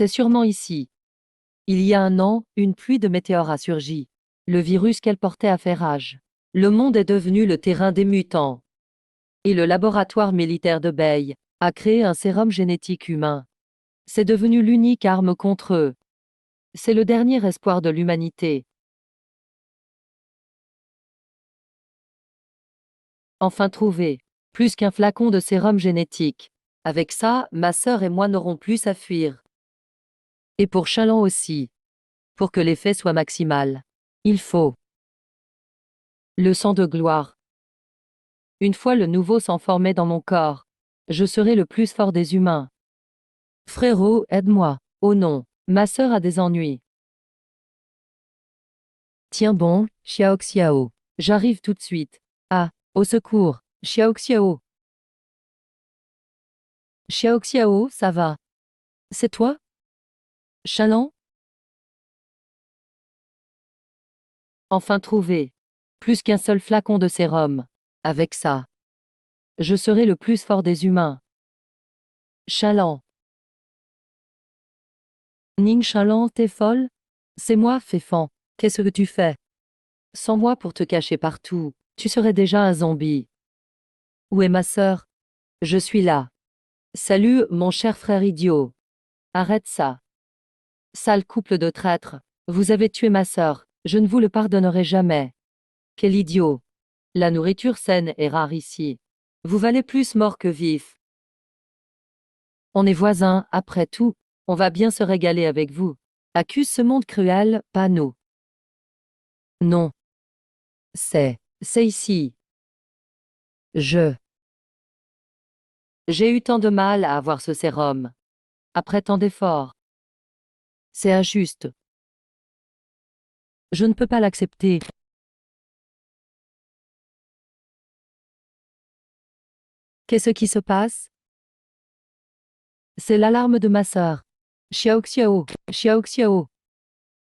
C'est sûrement ici. Il y a un an, une pluie de météores a surgi. Le virus qu'elle portait a fait rage. Le monde est devenu le terrain des mutants. Et le laboratoire militaire de Bay a créé un sérum génétique humain. C'est devenu l'unique arme contre eux. C'est le dernier espoir de l'humanité. Enfin trouvé. Plus qu'un flacon de sérum génétique. Avec ça, ma sœur et moi n'aurons plus à fuir. Et pour Chaland aussi. Pour que l'effet soit maximal. Il faut le sang de gloire. Une fois le nouveau sang formé dans mon corps, je serai le plus fort des humains. Frérot, aide-moi. Oh non, ma sœur a des ennuis. Tiens bon, Xiao Xiao. J'arrive tout de suite. Ah, au secours, Xiao Xiao. Xiao Xiao, ça va? C'est toi? Chaland? Enfin trouvé. Plus qu'un seul flacon de sérum. Avec ça, je serai le plus fort des humains. Chaland. Ning Chaland, t'es folle? C'est moi, Féfan. Qu'est-ce que tu fais? Sans moi pour te cacher partout, tu serais déjà un zombie. Où est ma sœur? Je suis là. Salut, mon cher frère idiot. Arrête ça. Sale couple de traîtres. Vous avez tué ma sœur. Je ne vous le pardonnerai jamais. Quel idiot. La nourriture saine est rare ici. Vous valez plus mort que vif. On est voisins, après tout. On va bien se régaler avec vous. Accuse ce monde cruel, pas nous. Non. C'est ici. J'ai eu tant de mal à avoir ce sérum. Après tant d'efforts. C'est injuste. Je ne peux pas l'accepter. Qu'est-ce qui se passe? C'est l'alarme de ma sœur. Xiao Xiao, Xiao Xiao.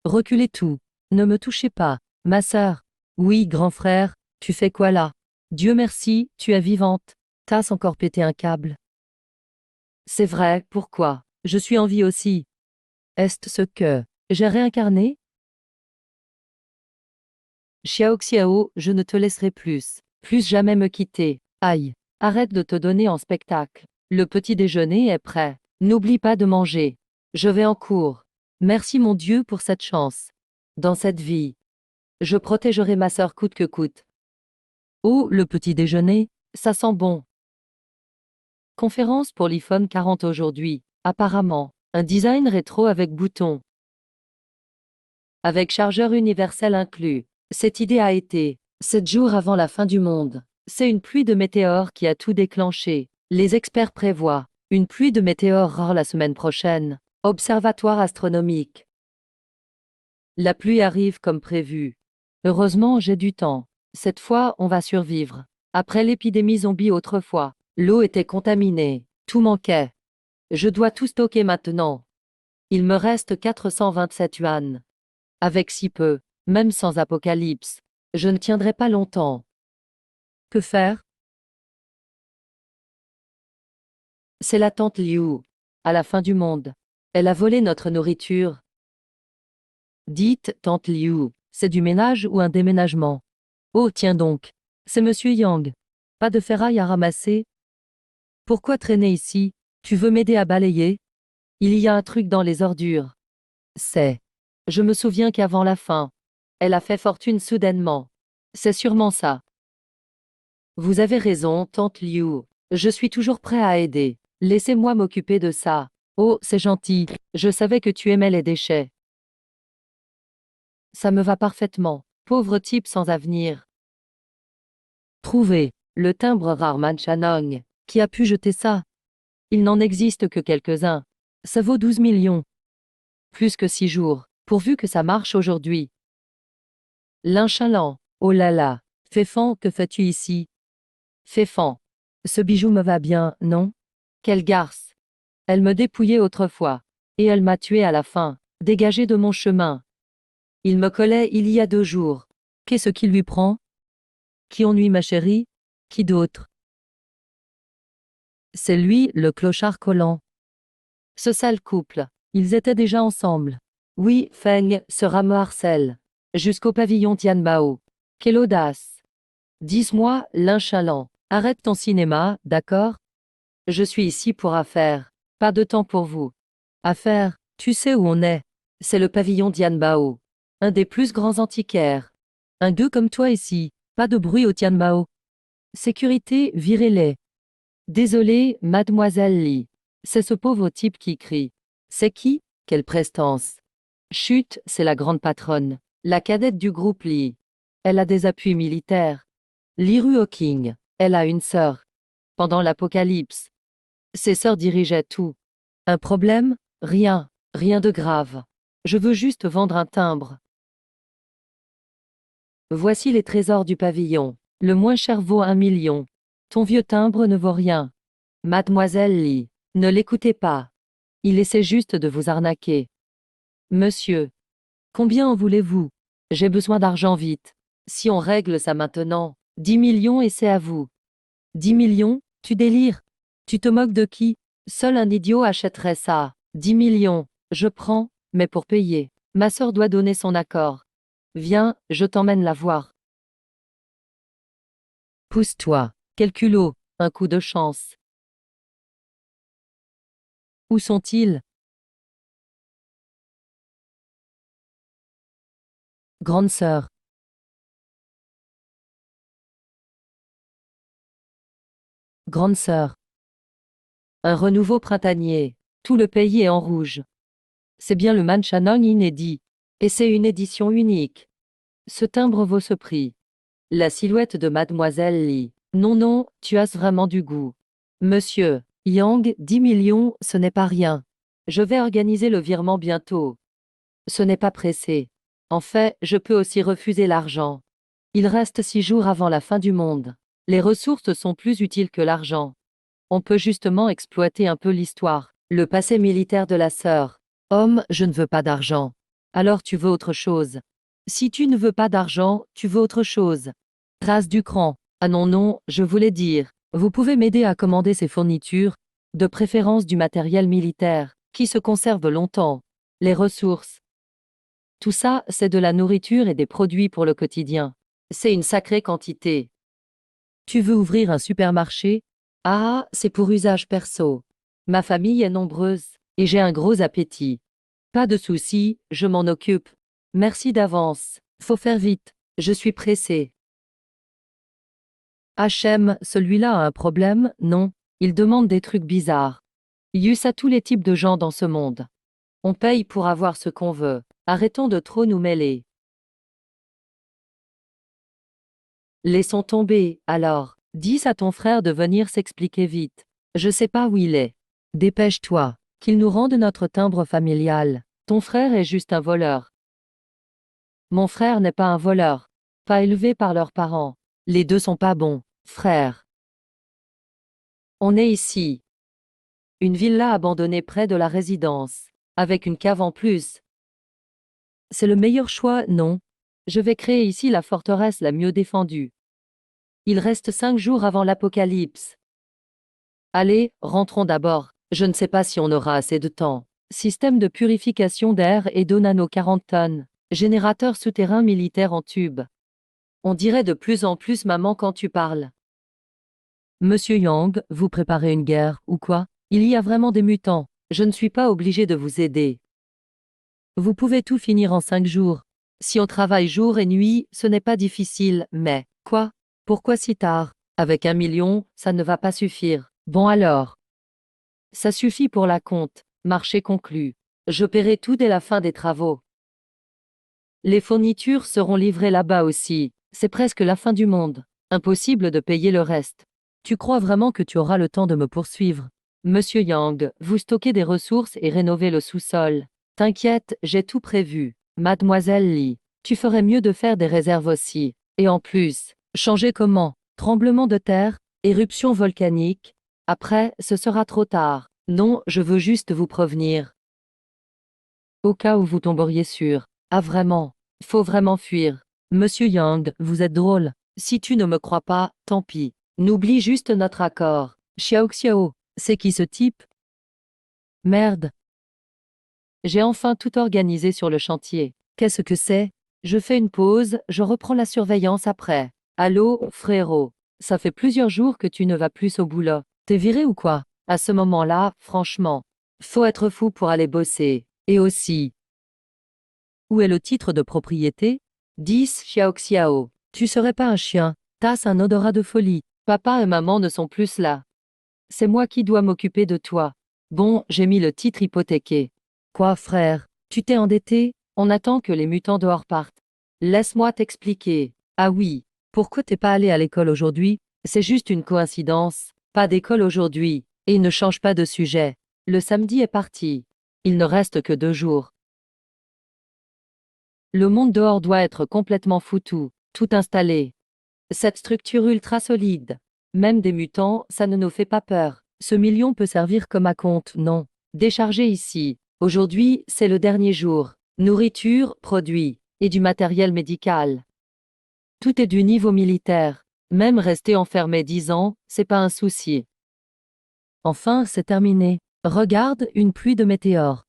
Reculez tout. Ne me touchez pas. Ma sœur. Oui, grand frère, tu fais quoi là? Dieu merci, tu es vivante. T'as encore pété un câble. C'est vrai, pourquoi? Je suis en vie aussi. Est-ce ce que j'ai réincarné? Xiao Xiao, je ne te laisserai plus jamais me quitter. Aïe. Arrête de te donner en spectacle. Le petit déjeuner est prêt. N'oublie pas de manger. Je vais en cours. Merci mon Dieu pour cette chance. Dans cette vie, je protégerai ma sœur coûte que coûte. Oh, le petit déjeuner, ça sent bon. Conférence pour l'iPhone 40 aujourd'hui. Apparemment, un design rétro avec bouton. Avec chargeur universel inclus. Cette idée a été 7 jours avant la fin du monde. C'est une pluie de météores qui a tout déclenché. Les experts prévoient une pluie de météores rare la semaine prochaine. Observatoire astronomique. La pluie arrive comme prévu. Heureusement, j'ai du temps. Cette fois, on va survivre. Après l'épidémie zombie autrefois, l'eau était contaminée. Tout manquait. Je dois tout stocker maintenant. Il me reste 427 yuan. Avec si peu, même sans apocalypse, je ne tiendrai pas longtemps. Que faire? C'est la tante Liu. À la fin du monde. Elle a volé notre nourriture. Dites, tante Liu, c'est du ménage ou un déménagement? Oh, tiens donc. C'est monsieur Yang. Pas de ferraille à ramasser? Pourquoi traîner ici? Tu veux m'aider à balayer? Il y a un truc dans les ordures. Je me souviens qu'avant la fin, elle a fait fortune soudainement. C'est sûrement ça. Vous avez raison, tante Liu. Je suis toujours prêt à aider. Laissez-moi m'occuper de ça. Oh, c'est gentil. Je savais que tu aimais les déchets. Ça me va parfaitement. Pauvre type sans avenir. Trouvé. Le timbre rare Manchanong. Qui a pu jeter ça? Il n'en existe que quelques-uns. Ça vaut 12 millions. Plus que 6 jours. Pourvu que ça marche aujourd'hui. L'inchalant. Oh là là. Féfan, que fais-tu ici? Féfan. Ce bijou me va bien, non? Quelle garce. Elle me dépouillait autrefois. Et elle m'a tué à la fin. Dégagé de mon chemin. Il me collait il y a 2 jours. Qu'est-ce qui lui prend? Qui ennuie ma chérie? Qui d'autre? C'est lui, le clochard collant. Ce sale couple. Ils étaient déjà ensemble. Oui, Feng sera me harcèle. Jusqu'au pavillon Tianbao. Quelle audace! Dis-moi, Lin Chalan, arrête ton cinéma, d'accord? Je suis ici pour affaires. Pas de temps pour vous. Affaires, tu sais où on est. C'est le pavillon Tianbao. Un des plus grands antiquaires. Un gueux comme toi ici. Pas de bruit au Tianbao. Sécurité, virez-les. Désolé, mademoiselle Li. C'est ce pauvre type qui crie. C'est qui? Quelle prestance. Chut, c'est la grande patronne. La cadette du groupe Li. Elle a des appuis militaires. Li Ruoqing. Elle a une sœur. Pendant l'apocalypse, ses sœurs dirigeaient tout. Un problème? Rien. Rien de grave. Je veux juste vendre un timbre. Voici les trésors du pavillon. Le moins cher vaut 1 million. Ton vieux timbre ne vaut rien. Mademoiselle Li, ne l'écoutez pas. Il essaie juste de vous arnaquer. Monsieur, combien en voulez-vous? J'ai besoin d'argent vite. Si on règle ça maintenant, 10 millions et c'est à vous. 10 millions? Tu délires? Tu te moques de qui? Seul un idiot achèterait ça. 10 millions. Je prends, mais pour payer. Ma sœur doit donner son accord. Viens, je t'emmène la voir. Pousse-toi. Quel culot, un coup de chance. Où sont-ils? Grande sœur. Grande sœur. Un renouveau printanier. Tout le pays est en rouge. C'est bien le Manchanong inédit. Et c'est une édition unique. Ce timbre vaut ce prix. La silhouette de Mademoiselle Li. Non, non, tu as vraiment du goût. Monsieur, Yang, 10 millions, ce n'est pas rien. Je vais organiser le virement bientôt. Ce n'est pas pressé. En fait, je peux aussi refuser l'argent. Il reste 6 jours avant la fin du monde. Les ressources sont plus utiles que l'argent. On peut justement exploiter un peu l'histoire, le passé militaire de la sœur. Homme, je ne veux pas d'argent. Alors tu veux autre chose. Si tu ne veux pas d'argent, tu veux autre chose. Trace du cran. Ah non, non, je voulais dire, vous pouvez m'aider à commander ces fournitures, de préférence du matériel militaire, qui se conserve longtemps. Les ressources. Tout ça, c'est de la nourriture et des produits pour le quotidien. C'est une sacrée quantité. Tu veux ouvrir un supermarché? Ah, c'est pour usage perso. Ma famille est nombreuse, et j'ai un gros appétit. Pas de souci, je m'en occupe. Merci d'avance. Faut faire vite, je suis pressé. Hachem, celui-là a un problème, non? Il demande des trucs bizarres. Yus a tous les types de gens dans ce monde. On paye pour avoir ce qu'on veut. Arrêtons de trop nous mêler. Laissons tomber, alors. Dis à ton frère de venir s'expliquer vite. Je sais pas où il est. Dépêche-toi, qu'il nous rende notre timbre familial. Ton frère est juste un voleur. Mon frère n'est pas un voleur. Pas élevé par leurs parents. Les deux sont pas bons, frère. On est ici. Une villa abandonnée près de la résidence. Avec une cave en plus. C'est le meilleur choix, non? Je vais créer ici la forteresse la mieux défendue. Il reste 5 jours avant l'apocalypse. Allez, rentrons d'abord. Je ne sais pas si on aura assez de temps. Système de purification d'air et d'eau nano 40 tonnes. Générateur souterrain militaire en tube. On dirait de plus en plus maman quand tu parles. Monsieur Yang, vous préparez une guerre, ou quoi? Il y a vraiment des mutants. Je ne suis pas obligé de vous aider. Vous pouvez tout finir en 5 jours. Si on travaille jour et nuit, ce n'est pas difficile, mais, quoi? Pourquoi si tard? Avec 1 million, ça ne va pas suffire. Bon alors. Ça suffit pour la compte. Marché conclu. Je paierai tout dès la fin des travaux. Les fournitures seront livrées là-bas aussi. C'est presque la fin du monde. Impossible de payer le reste. Tu crois vraiment que tu auras le temps de me poursuivre? Monsieur Yang, vous stockez des ressources et rénovez le sous-sol. T'inquiète, j'ai tout prévu. Mademoiselle Li, tu ferais mieux de faire des réserves aussi. Et en plus, changer comment? Tremblement de terre? Éruption volcanique? Après, ce sera trop tard. Non, je veux juste vous prévenir. Au cas où vous tomberiez sur. Ah vraiment? Faut vraiment fuir. Monsieur Yang, vous êtes drôle. Si tu ne me crois pas, tant pis. N'oublie juste notre accord. Xiao Xiao, c'est qui ce type? Merde. J'ai enfin tout organisé sur le chantier. Qu'est-ce que c'est? Je fais une pause, je reprends la surveillance après. Allô, frérot. Ça fait plusieurs jours que tu ne vas plus au boulot. T'es viré ou quoi? À ce moment-là, franchement, faut être fou pour aller bosser. Et aussi, où est le titre de propriété? 10 Xiao Xiao. Tu serais pas un chien, t'as un odorat de folie. Papa et maman ne sont plus là. C'est moi qui dois m'occuper de toi. Bon, j'ai mis le titre hypothéqué. Quoi, frère? Tu t'es endetté? On attend que les mutants dehors partent. Laisse-moi t'expliquer. Ah oui. Pourquoi t'es pas allé à l'école aujourd'hui? C'est juste une coïncidence. Pas d'école aujourd'hui. Et ne change pas de sujet. Le samedi est parti. Il ne reste que 2 jours. Le monde dehors doit être complètement foutu, tout installé. Cette structure ultra solide. Même des mutants, ça ne nous fait pas peur. Ce million peut servir comme acompte, non. Déchargé ici. Aujourd'hui, c'est le dernier jour. Nourriture, produits, et du matériel médical. Tout est du niveau militaire. Même rester enfermé 10 ans, c'est pas un souci. Enfin, c'est terminé. Regarde, une pluie de météores.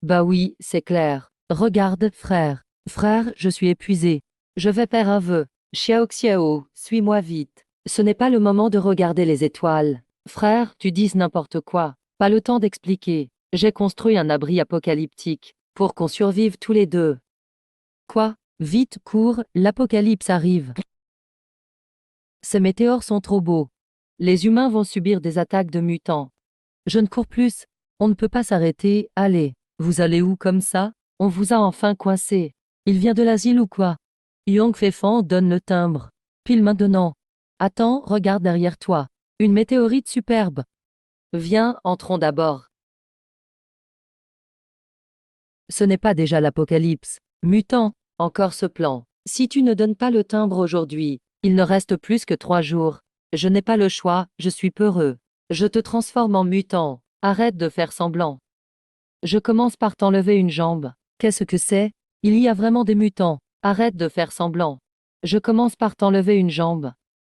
Bah oui, c'est clair. Regarde, frère. Frère, je suis épuisé. Je vais faire un vœu. Xiao Xiao, suis-moi vite. Ce n'est pas le moment de regarder les étoiles. Frère, tu dis n'importe quoi. Pas le temps d'expliquer. J'ai construit un abri apocalyptique, pour qu'on survive tous les deux. Quoi? Vite, cours, l'apocalypse arrive. Ces météores sont trop beaux. Les humains vont subir des attaques de mutants. Je ne cours plus. On ne peut pas s'arrêter, allez. Vous allez où comme ça? On vous a enfin coincé. Il vient de l'asile ou quoi? Yong Feifan donne le timbre. Pile maintenant. Attends, regarde derrière toi. Une météorite superbe. Viens, entrons d'abord. Ce n'est pas déjà l'apocalypse. Mutant, encore ce plan. Si tu ne donnes pas le timbre aujourd'hui, il ne reste plus que 3 jours. Je n'ai pas le choix, je suis peureux. Je te transforme en mutant. Arrête de faire semblant. Je commence par t'enlever une jambe. Qu'est-ce que c'est? Il y a vraiment des mutants. Arrête de faire semblant. Je commence par t'enlever une jambe.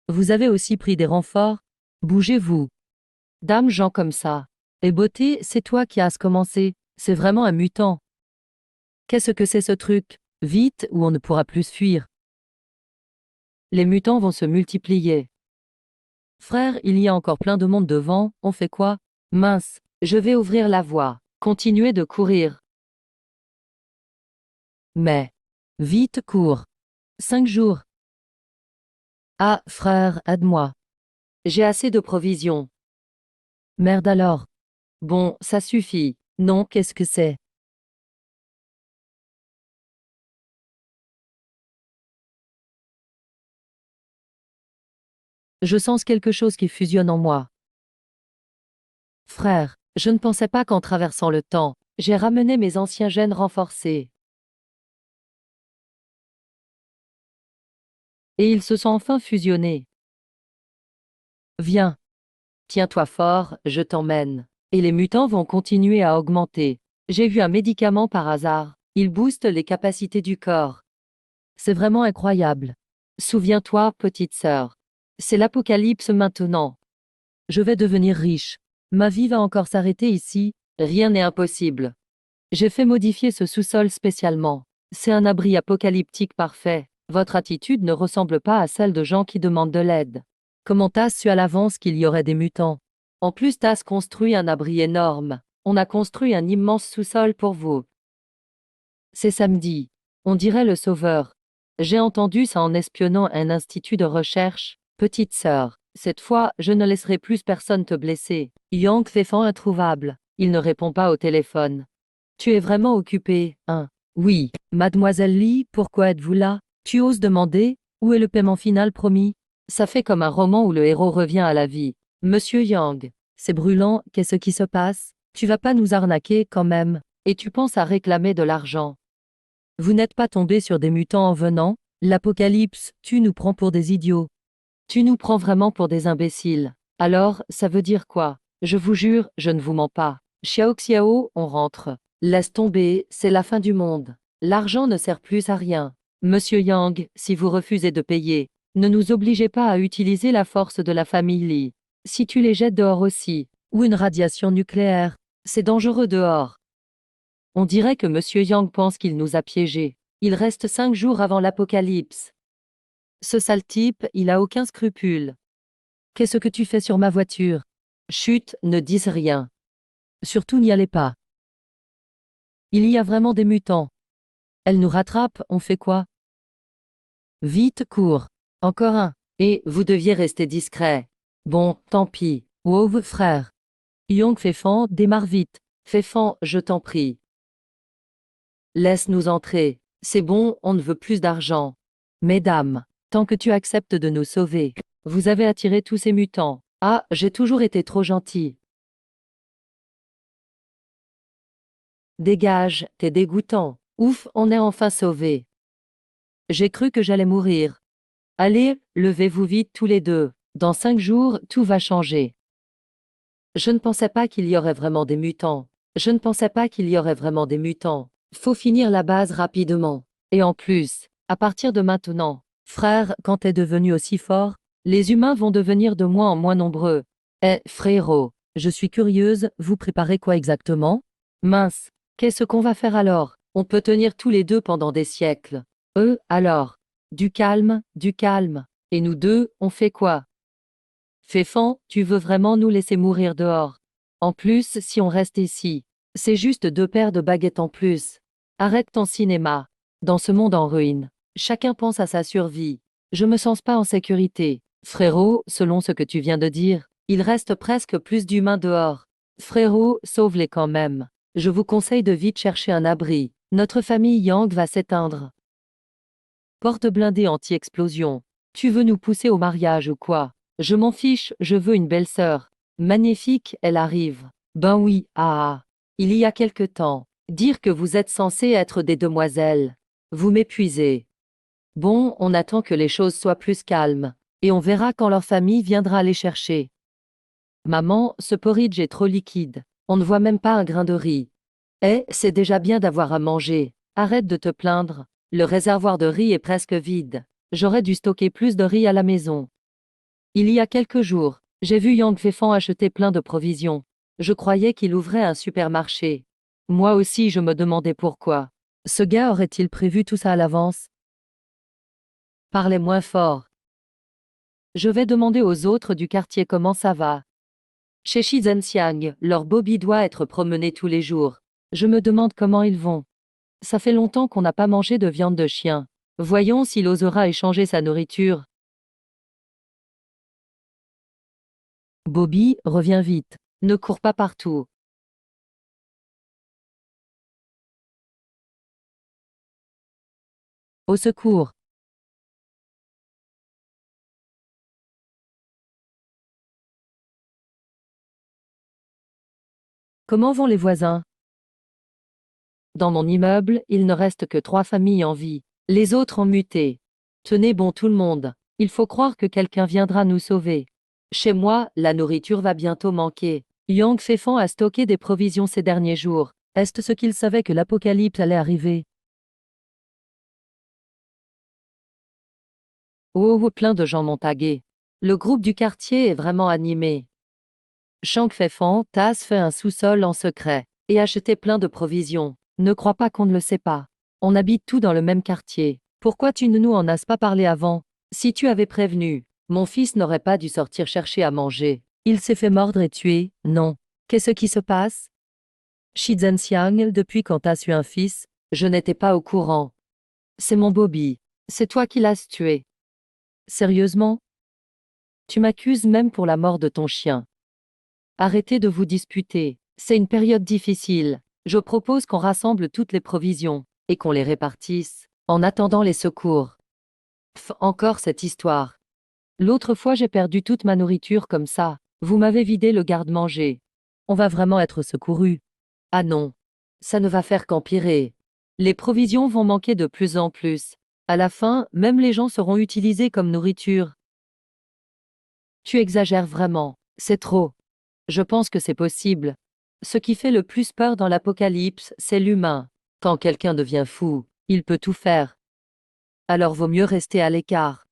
Vous avez aussi pris des renforts? Bougez-vous. Dame Jean comme ça. Et beauté, c'est toi qui as commencé. C'est vraiment un mutant. Qu'est-ce que c'est ce truc? Vite ou on ne pourra plus fuir. Les mutants vont se multiplier. Frère, il y a encore plein de monde devant, on fait quoi? Mince, je vais ouvrir la voie. Continuez de courir. Mais, vite, cours. 5 jours. Ah, frère, aide-moi. J'ai assez de provisions. Merde alors. Bon, ça suffit. Non, qu'est-ce que c'est? Je sens quelque chose qui fusionne en moi. Frère, je ne pensais pas qu'en traversant le temps, j'ai ramené mes anciens gènes renforcés. Et ils se sont enfin fusionnés. Viens. Tiens-toi fort, je t'emmène. Et les mutants vont continuer à augmenter. J'ai vu un médicament par hasard. Il booste les capacités du corps. C'est vraiment incroyable. Souviens-toi, petite sœur. C'est l'apocalypse maintenant. Je vais devenir riche. Ma vie va encore s'arrêter ici. Rien n'est impossible. J'ai fait modifier ce sous-sol spécialement. C'est un abri apocalyptique parfait. Votre attitude ne ressemble pas à celle de gens qui demandent de l'aide. Comment t'as su à l'avance qu'il y aurait des mutants? En plus, t'as construit un abri énorme. On a construit un immense sous-sol pour vous. C'est samedi. On dirait le sauveur. J'ai entendu ça en espionnant un institut de recherche. Petite sœur, cette fois, je ne laisserai plus personne te blesser. Yang Feifan introuvable. Il ne répond pas au téléphone. Tu es vraiment occupé, hein? Oui. Mademoiselle Li, pourquoi êtes-vous là? Tu oses demander? Où est le paiement final promis? Ça fait comme un roman où le héros revient à la vie. Monsieur Yang, c'est brûlant, qu'est-ce qui se passe? Tu vas pas nous arnaquer quand même. Et tu penses à réclamer de l'argent. Vous n'êtes pas tombé sur des mutants en venant? L'apocalypse, tu nous prends pour des idiots. Tu nous prends vraiment pour des imbéciles. Alors, ça veut dire quoi? Je vous jure, je ne vous mens pas. Xiao Xiao, on rentre. Laisse tomber, c'est la fin du monde. L'argent ne sert plus à rien. Monsieur Yang, si vous refusez de payer, ne nous obligez pas à utiliser la force de la famille Li. Si tu les jettes dehors aussi, ou une radiation nucléaire, c'est dangereux dehors. On dirait que Monsieur Yang pense qu'il nous a piégés. Il reste 5 jours avant l'apocalypse. Ce sale type, il a aucun scrupule. Qu'est-ce que tu fais sur ma voiture? Chut, ne dis rien. Surtout n'y allez pas. Il y a vraiment des mutants. Elle nous rattrape, on fait quoi? Vite, cours. Encore un. Et vous deviez rester discret. Bon, tant pis. Wow, frère. Yong Fefan, démarre vite. Fefan, je t'en prie. Laisse-nous entrer. C'est bon, on ne veut plus d'argent. Mesdames, tant que tu acceptes de nous sauver, vous avez attiré tous ces mutants. Ah, j'ai toujours été trop gentil. Dégage, t'es dégoûtant. Ouf, on est enfin sauvés. J'ai cru que j'allais mourir. Allez, levez-vous vite tous les deux. Dans 5 jours, tout va changer. Je ne pensais pas qu'il y aurait vraiment des mutants. Je ne pensais pas qu'il y aurait vraiment des mutants. Faut finir la base rapidement. Et en plus, à partir de maintenant, frère, quand t'es devenu aussi fort, les humains vont devenir de moins en moins nombreux. Eh, frérot, je suis curieuse, vous préparez quoi exactement? Mince, qu'est-ce qu'on va faire alors? On peut tenir tous les deux pendant des siècles. Alors. Du calme, du calme. Et nous deux, on fait quoi? Féfan, tu veux vraiment nous laisser mourir dehors? En plus, si on reste ici, c'est juste 2 paires de baguettes en plus. Arrête ton cinéma. Dans ce monde en ruine, chacun pense à sa survie. Je me sens pas en sécurité. Frérot, selon ce que tu viens de dire, il reste presque plus d'humains dehors. Frérot, sauve-les quand même. Je vous conseille de vite chercher un abri. Notre famille Yang va s'éteindre. Porte blindée anti-explosion. Tu veux nous pousser au mariage ou quoi? Je m'en fiche, je veux une belle-sœur. Magnifique, elle arrive. Ben oui, ah. Il y a quelque temps. Dire que vous êtes censés être des demoiselles. Vous m'épuisez. Bon, on attend que les choses soient plus calmes. Et on verra quand leur famille viendra les chercher. Maman, ce porridge est trop liquide. On ne voit même pas un grain de riz. Eh, c'est déjà bien d'avoir à manger. Arrête de te plaindre. Le réservoir de riz est presque vide. J'aurais dû stocker plus de riz à la maison. Il y a quelques jours, j'ai vu Yang Fefan acheter plein de provisions. Je croyais qu'il ouvrait un supermarché. Moi aussi, je me demandais pourquoi. Ce gars aurait-il prévu tout ça à l'avance? Parlez moins fort. Je vais demander aux autres du quartier comment ça va. Chez Shizhenxiang, leur Bobby doit être promené tous les jours. Je me demande comment ils vont. Ça fait longtemps qu'on n'a pas mangé de viande de chien. Voyons s'il osera échanger sa nourriture. Bobby, reviens vite. Ne cours pas partout. Au secours. Comment vont les voisins? Dans mon immeuble, il ne reste que 3 familles en vie. Les autres ont muté. Tenez bon tout le monde. Il faut croire que quelqu'un viendra nous sauver. Chez moi, la nourriture va bientôt manquer. Yang Fefan a stocké des provisions ces derniers jours. Est-ce ce qu'il savait que l'apocalypse allait arriver? Oh, plein de gens m'ont tagué. Le groupe du quartier est vraiment animé. Shang Fefan, Taz fait un sous-sol en secret et acheté plein de provisions. Ne crois pas qu'on ne le sait pas. On habite tous dans le même quartier. Pourquoi tu ne nous en as pas parlé avant? Si tu avais prévenu, mon fils n'aurait pas dû sortir chercher à manger. Il s'est fait mordre et tuer, non. Qu'est-ce qui se passe? Shizhenxiang, depuis quand t'as eu un fils, je n'étais pas au courant. C'est mon Bobby. C'est toi qui l'as tué. Sérieusement? Tu m'accuses même pour la mort de ton chien. Arrêtez de vous disputer. C'est une période difficile. Je propose qu'on rassemble toutes les provisions et qu'on les répartisse en attendant les secours. Encore cette histoire. L'autre fois j'ai perdu toute ma nourriture comme ça. Vous m'avez vidé le garde-manger. On va vraiment être secourus. Ah non. Ça ne va faire qu'empirer. Les provisions vont manquer de plus en plus. À la fin, même les gens seront utilisés comme nourriture. Tu exagères vraiment. C'est trop. Je pense que c'est possible. Ce qui fait le plus peur dans l'apocalypse, c'est l'humain. Quand quelqu'un devient fou, il peut tout faire. Alors vaut mieux rester à l'écart.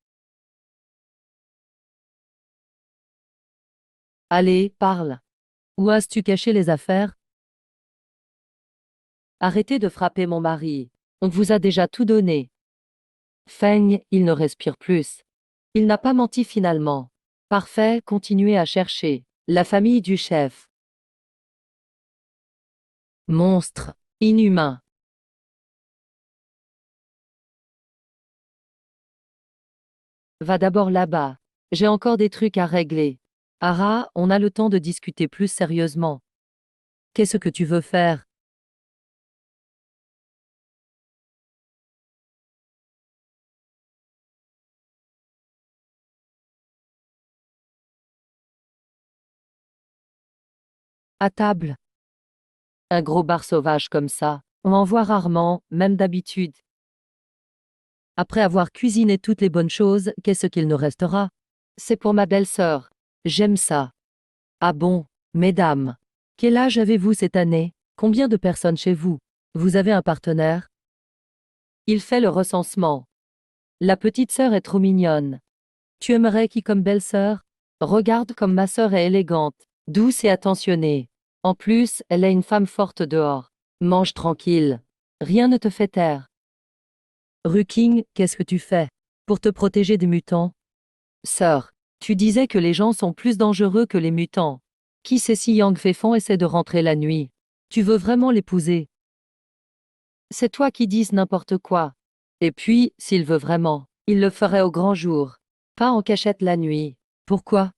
Allez, parle. Où as-tu caché les affaires? Arrêtez de frapper mon mari. On vous a déjà tout donné. Feng, il ne respire plus. Il n'a pas menti finalement. Parfait, continuez à chercher. La famille du chef. Monstre. Inhumain. Va d'abord là-bas. J'ai encore des trucs à régler. Ara, on a le temps de discuter plus sérieusement. Qu'est-ce que tu veux faire? À table. Un gros bar sauvage comme ça, on en voit rarement, même d'habitude. Après avoir cuisiné toutes les bonnes choses, qu'est-ce qu'il nous restera? C'est pour ma belle-sœur. J'aime ça. Ah bon, mesdames. Quel âge avez-vous cette année? Combien de personnes chez vous? Vous avez un partenaire? Il fait le recensement. La petite sœur est trop mignonne. Tu aimerais qui comme belle-sœur? Regarde comme ma sœur est élégante, douce et attentionnée. En plus, elle est une femme forte dehors. Mange tranquille. Rien ne te fait taire. Ruking, qu'est-ce que tu fais? Pour te protéger des mutants? Sœur, tu disais que les gens sont plus dangereux que les mutants. Qui sait si Yang Feifeng essaie de rentrer la nuit? Tu veux vraiment l'épouser? C'est toi qui dis n'importe quoi. Et puis, s'il veut vraiment, il le ferait au grand jour. Pas en cachette la nuit. Pourquoi?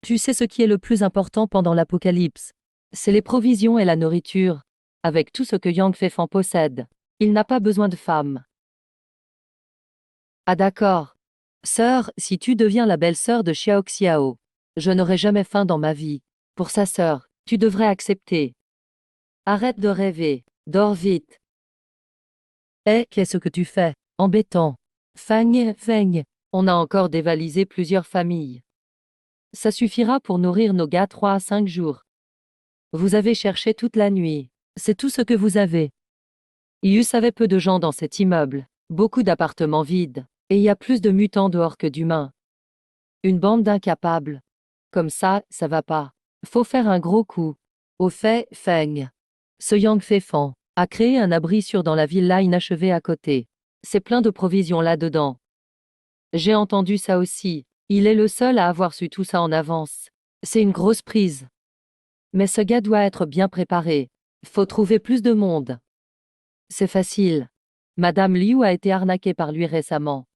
Tu sais ce qui est le plus important pendant l'apocalypse. C'est les provisions et la nourriture. Avec tout ce que Yang Feifeng possède, il n'a pas besoin de femmes. Ah d'accord. Sœur, si tu deviens la belle-sœur de Xiao Xiao, je n'aurai jamais faim dans ma vie. Pour sa sœur, tu devrais accepter. Arrête de rêver. Dors vite. Eh, qu'est-ce que tu fais? Embêtant. Feng, Feng. On a encore dévalisé plusieurs familles. Ça suffira pour nourrir nos gars 3 à 5 jours. Vous avez cherché toute la nuit. C'est tout ce que vous avez. Il y avait peu de gens dans cet immeuble, beaucoup d'appartements vides, et il y a plus de mutants dehors que d'humains. Une bande d'incapables. Comme ça va pas. Faut faire un gros coup. Au fait, Feng. Ce Yang Feifeng a créé un abri sûr dans la villa inachevée à côté. C'est plein de provisions là-dedans. J'ai entendu ça aussi. Il est le seul à avoir su tout ça en avance. C'est une grosse prise. Mais ce gars doit être bien préparé. Faut trouver plus de monde. C'est facile. Madame Liu a été arnaquée par lui récemment.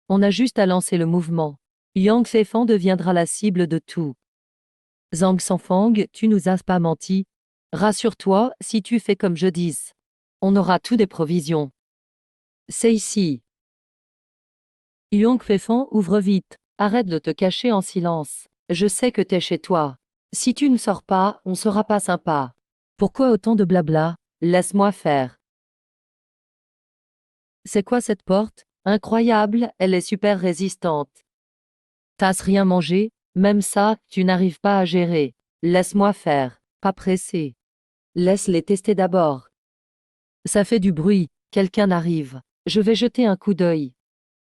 On a juste à lancer le mouvement. Yang Feifeng deviendra la cible de tout. Zhang Sanfang, tu nous as pas menti. Rassure-toi, si tu fais comme je dis, on aura tout des provisions. C'est ici. Yang Feifeng, ouvre vite. Arrête de te cacher en silence. Je sais que t'es chez toi. Si tu ne sors pas, on sera pas sympa. Pourquoi autant de blabla? Laisse-moi faire. C'est quoi cette porte? Incroyable, elle est super résistante. T'as rien mangé? Même ça, tu n'arrives pas à gérer. Laisse-moi faire. Pas pressé. Laisse-les tester d'abord. Ça fait du bruit. Quelqu'un arrive. Je vais jeter un coup d'œil.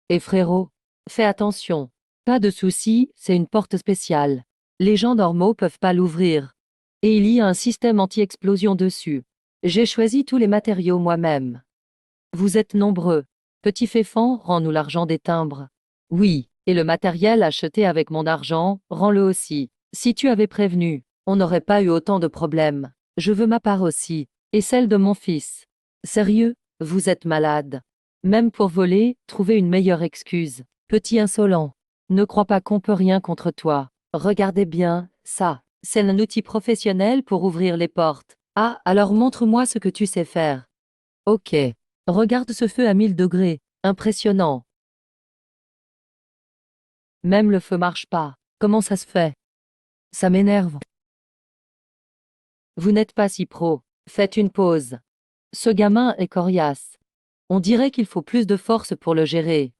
Et frérot, fais attention. Pas de souci, c'est une porte spéciale. Les gens normaux peuvent pas l'ouvrir. Et il y a un système anti-explosion dessus. J'ai choisi tous les matériaux moi-même. Vous êtes nombreux. Petit Féfan, rends-nous l'argent des timbres. Oui, et le matériel acheté avec mon argent, rends-le aussi. Si tu avais prévenu, on n'aurait pas eu autant de problèmes. Je veux ma part aussi, et celle de mon fils. Sérieux, vous êtes malade. Même pour voler, trouvez une meilleure excuse. Petit insolent. Ne crois pas qu'on peut rien contre toi. Regardez bien, ça, c'est un outil professionnel pour ouvrir les portes. Ah, alors montre-moi ce que tu sais faire. Ok. Regarde ce feu à 1000 degrés. Impressionnant. Même le feu marche pas. Comment ça se fait? Ça m'énerve. Vous n'êtes pas si pro. Faites une pause. Ce gamin est coriace. On dirait qu'il faut plus de force pour le gérer.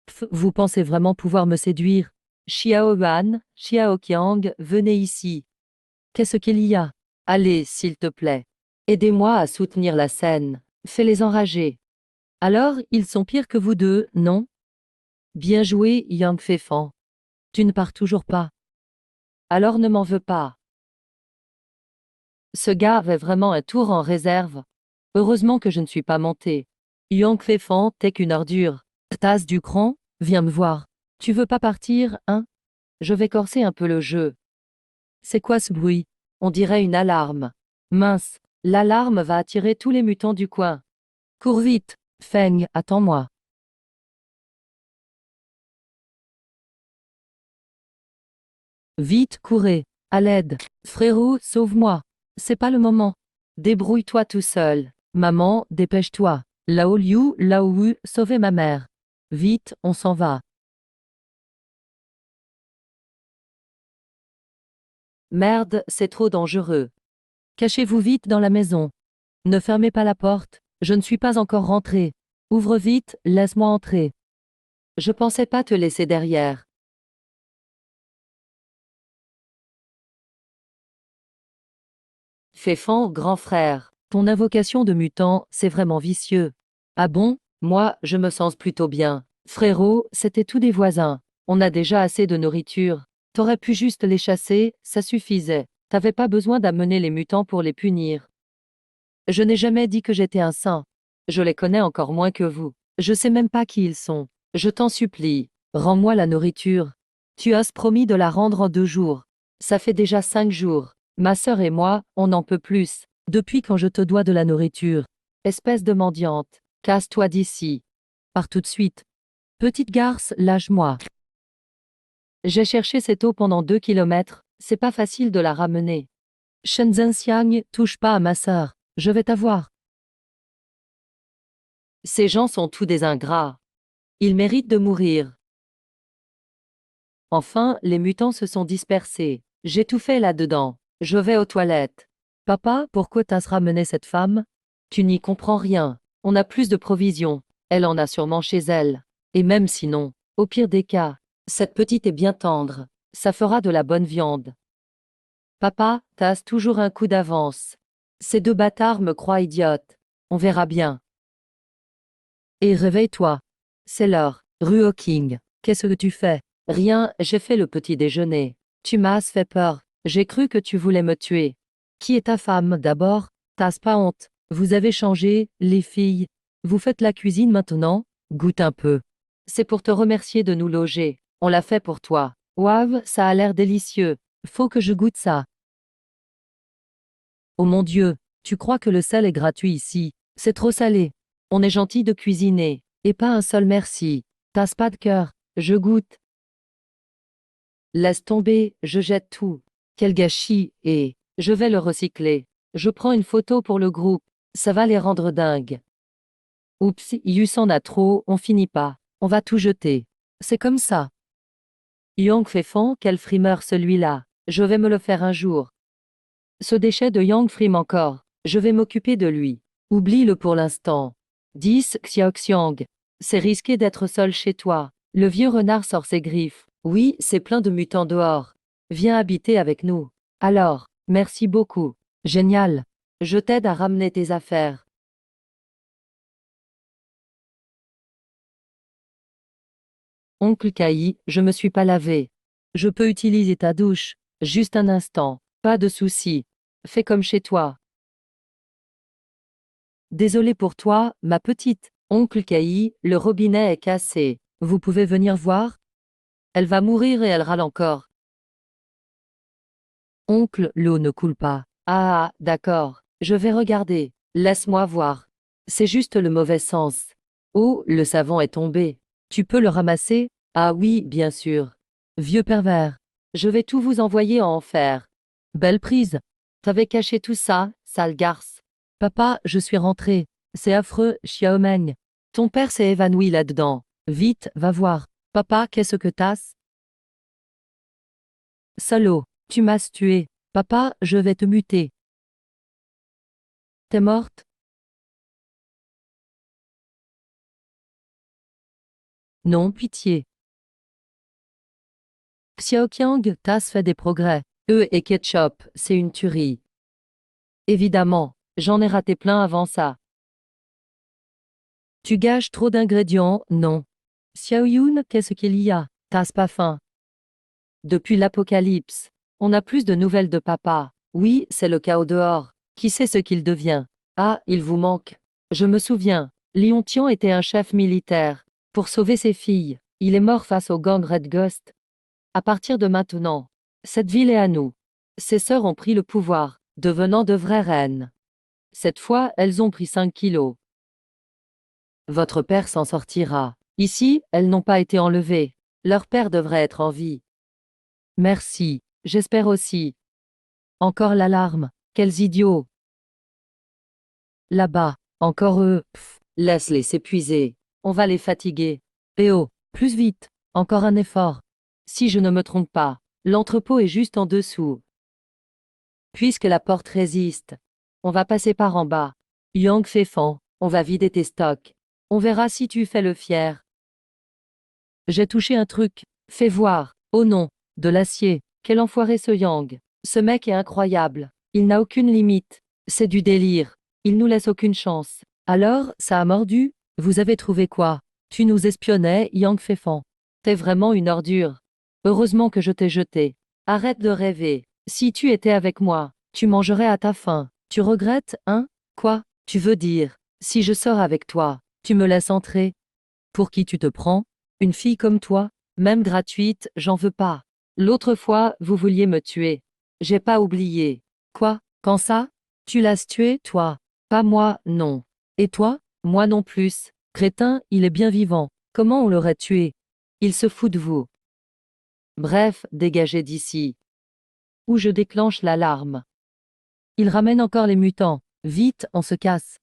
Pff, vous pensez vraiment pouvoir me séduire? Xiao Yuan, Xiao Qiang, venez ici. Qu'est-ce qu'il y a? Allez, s'il te plaît. Aidez-moi à soutenir la scène. Fais-les enrager. Alors, ils sont pires que vous deux, non? Bien joué, Yang Feifeng. Tu ne pars toujours pas. Alors ne m'en veux pas. Ce gars avait vraiment un tour en réserve. Heureusement que je ne suis pas monté. Yang Fei-fan, t'es qu'une ordure. Tasse du cran, viens me voir. Tu veux pas partir, hein? Je vais corser un peu le jeu. C'est quoi ce bruit? On dirait une alarme. Mince, l'alarme va attirer tous les mutants du coin. Cours vite, Feng, attends-moi. Vite, courez. À l'aide. Frérot, sauve-moi. C'est pas le moment. Débrouille-toi tout seul. Maman, dépêche-toi. Lao Liu, Lao Wu, sauvez ma mère. Vite, on s'en va. Merde, c'est trop dangereux. Cachez-vous vite dans la maison. Ne fermez pas la porte, je ne suis pas encore rentré. Ouvre vite, laisse-moi entrer. Je pensais pas te laisser derrière. Féfan, grand frère, ton invocation de mutant, c'est vraiment vicieux. Ah bon? Moi, je me sens plutôt bien. Frérot, c'était tous des voisins. On a déjà assez de nourriture. T'aurais pu juste les chasser, ça suffisait. T'avais pas besoin d'amener les mutants pour les punir. Je n'ai jamais dit que j'étais un saint. Je les connais encore moins que vous. Je sais même pas qui ils sont. Je t'en supplie, rends-moi la nourriture. Tu as promis de la rendre en 2 jours. Ça fait déjà 5 jours. Ma sœur et moi, on n'en peut plus. Depuis quand je te dois de la nourriture. Espèce de mendiante, casse-toi d'ici. Pars tout de suite. Petite garce, lâche-moi. J'ai cherché cette eau pendant 2 kilomètres, c'est pas facile de la ramener. Shenzhen Xiang, touche pas à ma sœur, je vais t'avoir. Ces gens sont tous des ingrats. Ils méritent de mourir. Enfin, les mutants se sont dispersés. J'ai tout fait là-dedans. Je vais aux toilettes. Papa, pourquoi t'as ramené cette femme? Tu n'y comprends rien. On a plus de provisions. Elle en a sûrement chez elle. Et même sinon, au pire des cas, cette petite est bien tendre. Ça fera de la bonne viande. Papa, t'as toujours un coup d'avance. Ces 2 bâtards me croient idiote. On verra bien. Et réveille-toi. C'est l'heure. Ruo King, qu'est-ce que tu fais? Rien, j'ai fait le petit déjeuner. Tu m'as fait peur. J'ai cru que tu voulais me tuer. Qui est ta femme d'abord? T'as pas honte. Vous avez changé, les filles. Vous faites la cuisine maintenant? Goûte un peu. C'est pour te remercier de nous loger. On l'a fait pour toi. Waouh, ça a l'air délicieux. Faut que je goûte ça. Oh mon Dieu, tu crois que le sel est gratuit ici? C'est trop salé. On est gentil de cuisiner. Et pas un seul merci. T'as pas de cœur. Je goûte. Laisse tomber, je jette tout. Quel gâchis, et je vais le recycler. Je prends une photo pour le groupe. Ça va les rendre dingues. Oups, Yus en a trop, on finit pas. On va tout jeter. C'est comme ça. Yang Fei-fan, quel frimeur celui-là. Je vais me le faire un jour. Ce déchet de Yang frime encore. Je vais m'occuper de lui. Oublie-le pour l'instant. 10 Xiaoxiang. C'est risqué d'être seul chez toi. Le vieux renard sort ses griffes. Oui, c'est plein de mutants dehors. Viens habiter avec nous. Alors, merci beaucoup. Génial. Je t'aide à ramener tes affaires. Oncle Kai, je me suis pas lavé. Je peux utiliser ta douche. Juste un instant. Pas de souci. Fais comme chez toi. Désolé pour toi, ma petite. Oncle Kai, le robinet est cassé. Vous pouvez venir voir? Elle va mourir et elle râle encore. Oncle, l'eau ne coule pas. Ah, d'accord. Je vais regarder. Laisse-moi voir. C'est juste le mauvais sens. Oh, le savon est tombé. Tu peux le ramasser? Ah oui, bien sûr. Vieux pervers. Je vais tout vous envoyer en enfer. Belle prise. T'avais caché tout ça, sale garce. Papa, je suis rentré. C'est affreux, Xiaomeng. Ton père s'est évanoui là-dedans. Vite, va voir. Papa, qu'est-ce que t'as? Salaud, tu m'as tué. Papa, je vais te muter. T'es morte? Non, pitié. Xiaoqiang, t'as fait des progrès. Eux et ketchup, c'est une tuerie. Évidemment, j'en ai raté plein avant ça. Tu gâches trop d'ingrédients, non. Xiaoyun, qu'est-ce qu'il y a? T'as pas faim? Depuis l'apocalypse, on a plus de nouvelles de papa. Oui, c'est le chaos dehors. Qui sait ce qu'il devient? Ah, il vous manque. Je me souviens. Lion Tian était un chef militaire. Pour sauver ses filles, il est mort face au gang Red Ghost. À partir de maintenant, cette ville est à nous. Ses sœurs ont pris le pouvoir, devenant de vraies reines. Cette fois, elles ont pris 5 kilos. Votre père s'en sortira. Ici, elles n'ont pas été enlevées. Leur père devrait être en vie. Merci, j'espère aussi. Encore l'alarme. Quels idiots. Là-bas, encore eux. Pff, laisse-les s'épuiser. On va les fatiguer. Eh oh, plus vite. Encore un effort. Si je ne me trompe pas, l'entrepôt est juste en dessous. Puisque la porte résiste, on va passer par en bas. Yang Fefan, on va vider tes stocks. On verra si tu fais le fier. J'ai touché un truc. Fais voir. Oh non, de l'acier. Quel enfoiré ce Yang. Ce mec est incroyable. Il n'a aucune limite. C'est du délire. Il nous laisse aucune chance. Alors, ça a mordu? Vous avez trouvé quoi? Tu nous espionnais, Yang Fefan. T'es vraiment une ordure. Heureusement que je t'ai jeté. Arrête de rêver. Si tu étais avec moi, tu mangerais à ta faim. Tu regrettes, hein? Quoi? Tu veux dire, si je sors avec toi, tu me laisses entrer? Pour qui tu te prends? Une fille comme toi? Même gratuite, j'en veux pas. L'autre fois, vous vouliez me tuer. J'ai pas oublié. Quoi? Quand ça? Tu l'as tué, toi? Pas moi, non. Et toi? Moi non plus. Crétin, il est bien vivant. Comment on l'aurait tué? Il se fout de vous. Bref, dégagez d'ici. Ou je déclenche l'alarme. Il ramène encore les mutants. Vite, on se casse.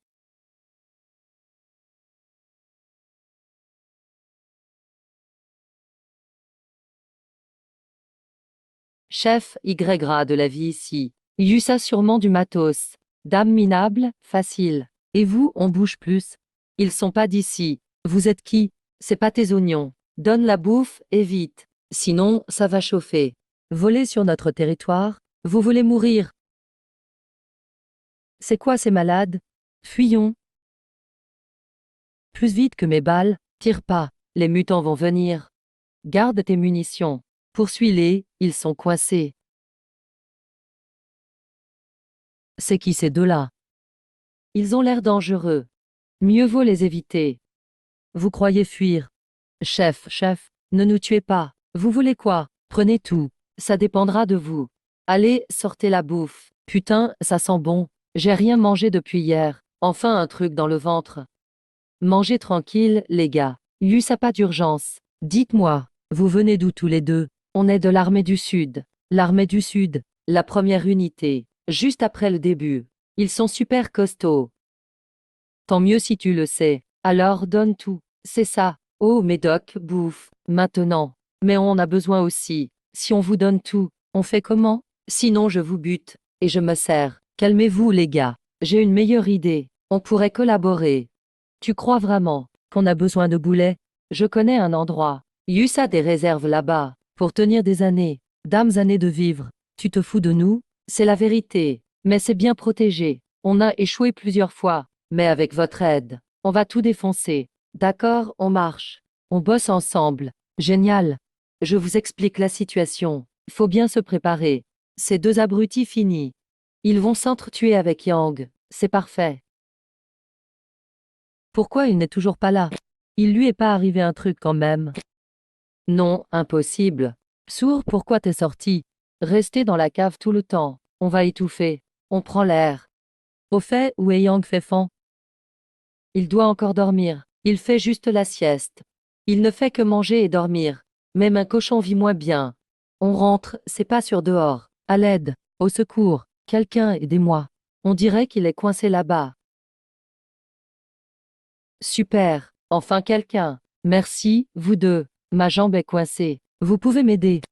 Chef, Y de la vie ici. Yussa sûrement du matos. Dame minable, facile. Et vous, on bouge plus. Ils sont pas d'ici. Vous êtes qui? C'est pas tes oignons. Donne la bouffe, et vite. Sinon, ça va chauffer. Voler sur notre territoire? Vous voulez mourir? C'est quoi ces malades? Fuyons. Plus vite que mes balles, tire pas. Les mutants vont venir. Garde tes munitions. Poursuis-les, ils sont coincés. C'est qui ces deux-là? Ils ont l'air dangereux. Mieux vaut les éviter. Vous croyez fuir? Chef, ne nous tuez pas. Vous voulez quoi? Prenez tout. Ça dépendra de vous. Allez, sortez la bouffe. Putain, ça sent bon. J'ai rien mangé depuis hier. Enfin un truc dans le ventre. Mangez tranquille, les gars. Yussa pas d'urgence. Dites-moi, vous venez d'où tous les deux? On est de l'armée du Sud. L'armée du Sud, la première unité, juste après le début. Ils sont super costauds. Tant mieux si tu le sais. Alors donne tout. C'est ça. Oh Médoc, bouffe. Maintenant. Mais on en a besoin aussi. Si on vous donne tout, on fait comment? Sinon je vous bute. Et je me sers. Calmez-vous les gars. J'ai une meilleure idée. On pourrait collaborer. Tu crois vraiment qu'on a besoin de boulets? Je connais un endroit. Yussa a des réserves là-bas. Pour tenir des années. Dames années de vivre. Tu te fous de nous? C'est la vérité. Mais c'est bien protégé. On a échoué plusieurs fois. Mais avec votre aide, on va tout défoncer. D'accord, on marche. On bosse ensemble. Génial. Je vous explique la situation. Faut bien se préparer. Ces deux abrutis finis. Ils vont s'entretuer avec Yang. C'est parfait. Pourquoi il n'est toujours pas là? Il lui est pas arrivé un truc quand même. Non, impossible. Sourd, pourquoi t'es sorti? Restez dans la cave tout le temps. On va étouffer. On prend l'air. Au fait, où est Yang Fefan? Il doit encore dormir. Il fait juste la sieste. Il ne fait que manger et dormir. Même un cochon vit moins bien. On rentre, c'est pas sur dehors. À l'aide. Au secours. Quelqu'un, aidez-moi. On dirait qu'il est coincé là-bas. Super. Enfin quelqu'un. Merci, vous deux. Ma jambe est coincée. Vous pouvez m'aider.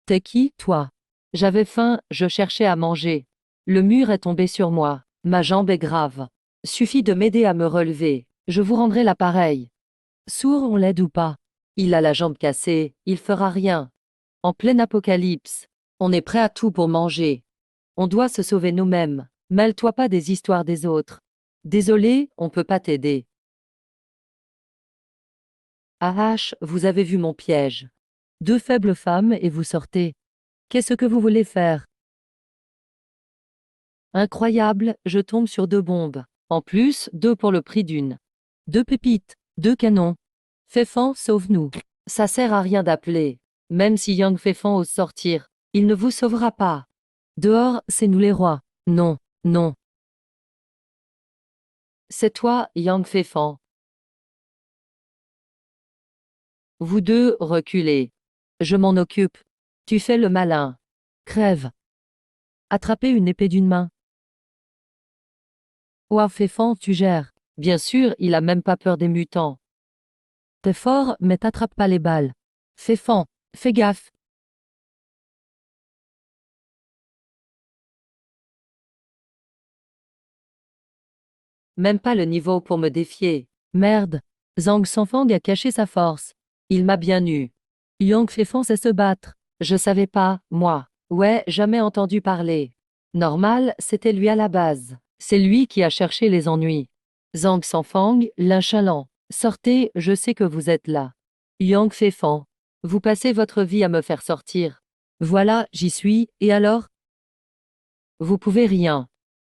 T'es qui, toi? J'avais faim, je cherchais à manger. Le mur est tombé sur moi. Ma jambe est grave. Suffit de m'aider à me relever. Je vous rendrai l'appareil. Sourd, on l'aide ou pas? Il a la jambe cassée, il fera rien. En pleine apocalypse. On est prêt à tout pour manger. On doit se sauver nous-mêmes. Mêle-toi pas des histoires des autres. Désolé, on peut pas t'aider. Ah, vous avez vu mon piège. Deux faibles femmes et vous sortez. Qu'est-ce que vous voulez faire? Incroyable, je tombe sur 2 bombes. En plus, 2 pour le prix d'une. 2 pépites, 2 canons. Féfan, sauve-nous. Ça sert à rien d'appeler. Même si Yang Féfan ose sortir, il ne vous sauvera pas. Dehors, c'est nous les rois. Non, non. C'est toi, Yang Féfan. Vous deux, reculez. Je m'en occupe. Tu fais le malin. Crève. Attraper une épée d'une main. Ouah, Féfan, tu gères. Bien sûr, il a même pas peur des mutants. T'es fort, mais t'attrapes pas les balles. Féfan, fais gaffe. Même pas le niveau pour me défier. Merde. Zhang Sanfang a caché sa force. Il m'a bien eu. Yang Féfan sait se battre. Je savais pas, moi. Ouais, jamais entendu parler. Normal, c'était lui à la base. C'est lui qui a cherché les ennuis. Zhang Sanfang, l'inchalant. Sortez, je sais que vous êtes là. Yang Féfan. Vous passez votre vie à me faire sortir. Voilà, j'y suis, et alors? Vous pouvez rien.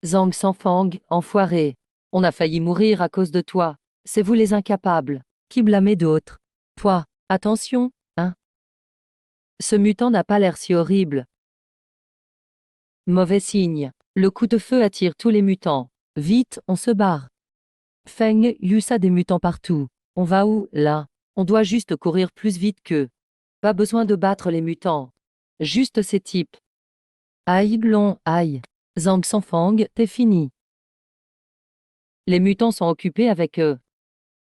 Zhang Sanfang, enfoiré. On a failli mourir à cause de toi. C'est vous les incapables. Qui blâmez d'autres? Toi, attention, hein? Ce mutant n'a pas l'air si horrible. Mauvais signe. Le coup de feu attire tous les mutants. Vite, on se barre. Feng Yusa des mutants partout. On va où, là? On doit juste courir plus vite qu'eux. Pas besoin de battre les mutants. Juste ces types. Aïe blond, aïe. Zhang Sanfang, t'es fini. Les mutants sont occupés avec eux.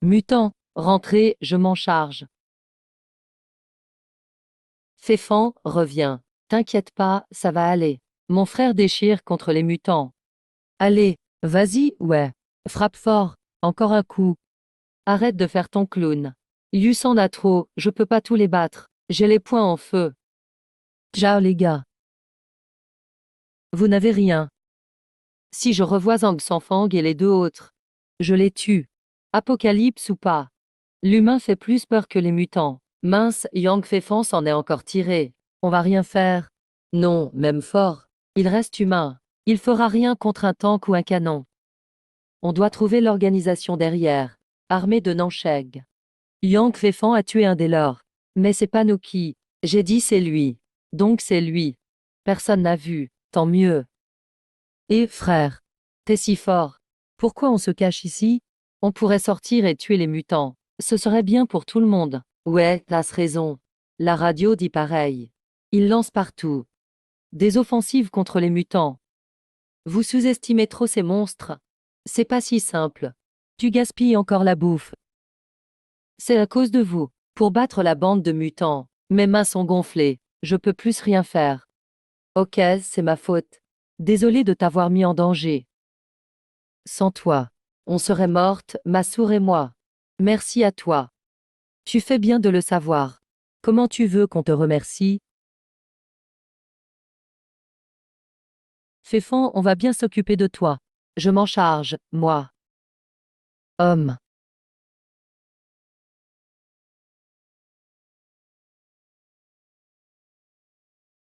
Mutants, rentrez, je m'en charge. Féfan, reviens. T'inquiète pas, ça va aller. Mon frère déchire contre les mutants. Allez, vas-y, ouais. Frappe fort, encore un coup. Arrête de faire ton clown. Yusan a trop, je peux pas tous les battre. J'ai les poings en feu. Ciao les gars. Vous n'avez rien. Si je revois Zhang Sanfang et les 2 autres, je les tue. Apocalypse ou pas. L'humain fait plus peur que les mutants. Mince, Yang Féfan s'en est encore tiré. On va rien faire. Non, même fort. Il reste humain. Il fera rien contre un tank ou un canon. On doit trouver l'organisation derrière. Armée de Nansheg. Yang Féfan a tué un des leurs. Mais c'est pas nous qui. J'ai dit c'est lui. Donc c'est lui. Personne n'a vu. Tant mieux. Et frère, t'es si fort. Pourquoi on se cache ici? On pourrait sortir et tuer les mutants. Ce serait bien pour tout le monde. Ouais, t'as raison. La radio dit pareil. Ils lancent partout des offensives contre les mutants. Vous sous-estimez trop ces monstres. C'est pas si simple. Tu gaspilles encore la bouffe. C'est à cause de vous. Pour battre la bande de mutants, mes mains sont gonflées. Je peux plus rien faire. Ok, c'est ma faute. Désolé de t'avoir mis en danger. Sans toi, on serait morte, Massour et moi. Merci à toi. Tu fais bien de le savoir. Comment tu veux qu'on te remercie? Féfan, on va bien s'occuper de toi. Je m'en charge, moi. Homme.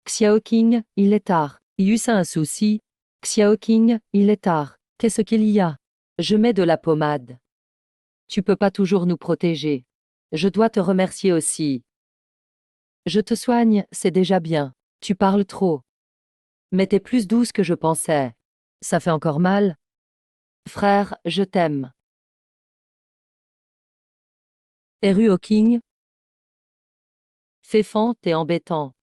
Xiao King, il est tard. Yusa un souci. Xiao King, il est tard. Qu'est-ce qu'il y a? Je mets de la pommade. Tu peux pas toujours nous protéger. Je dois te remercier aussi. Je te soigne, c'est déjà bien. Tu parles trop. Mais t'es plus douce que je pensais. Ça fait encore mal? Frère, je t'aime. Eru King? Féfan, t'es embêtant.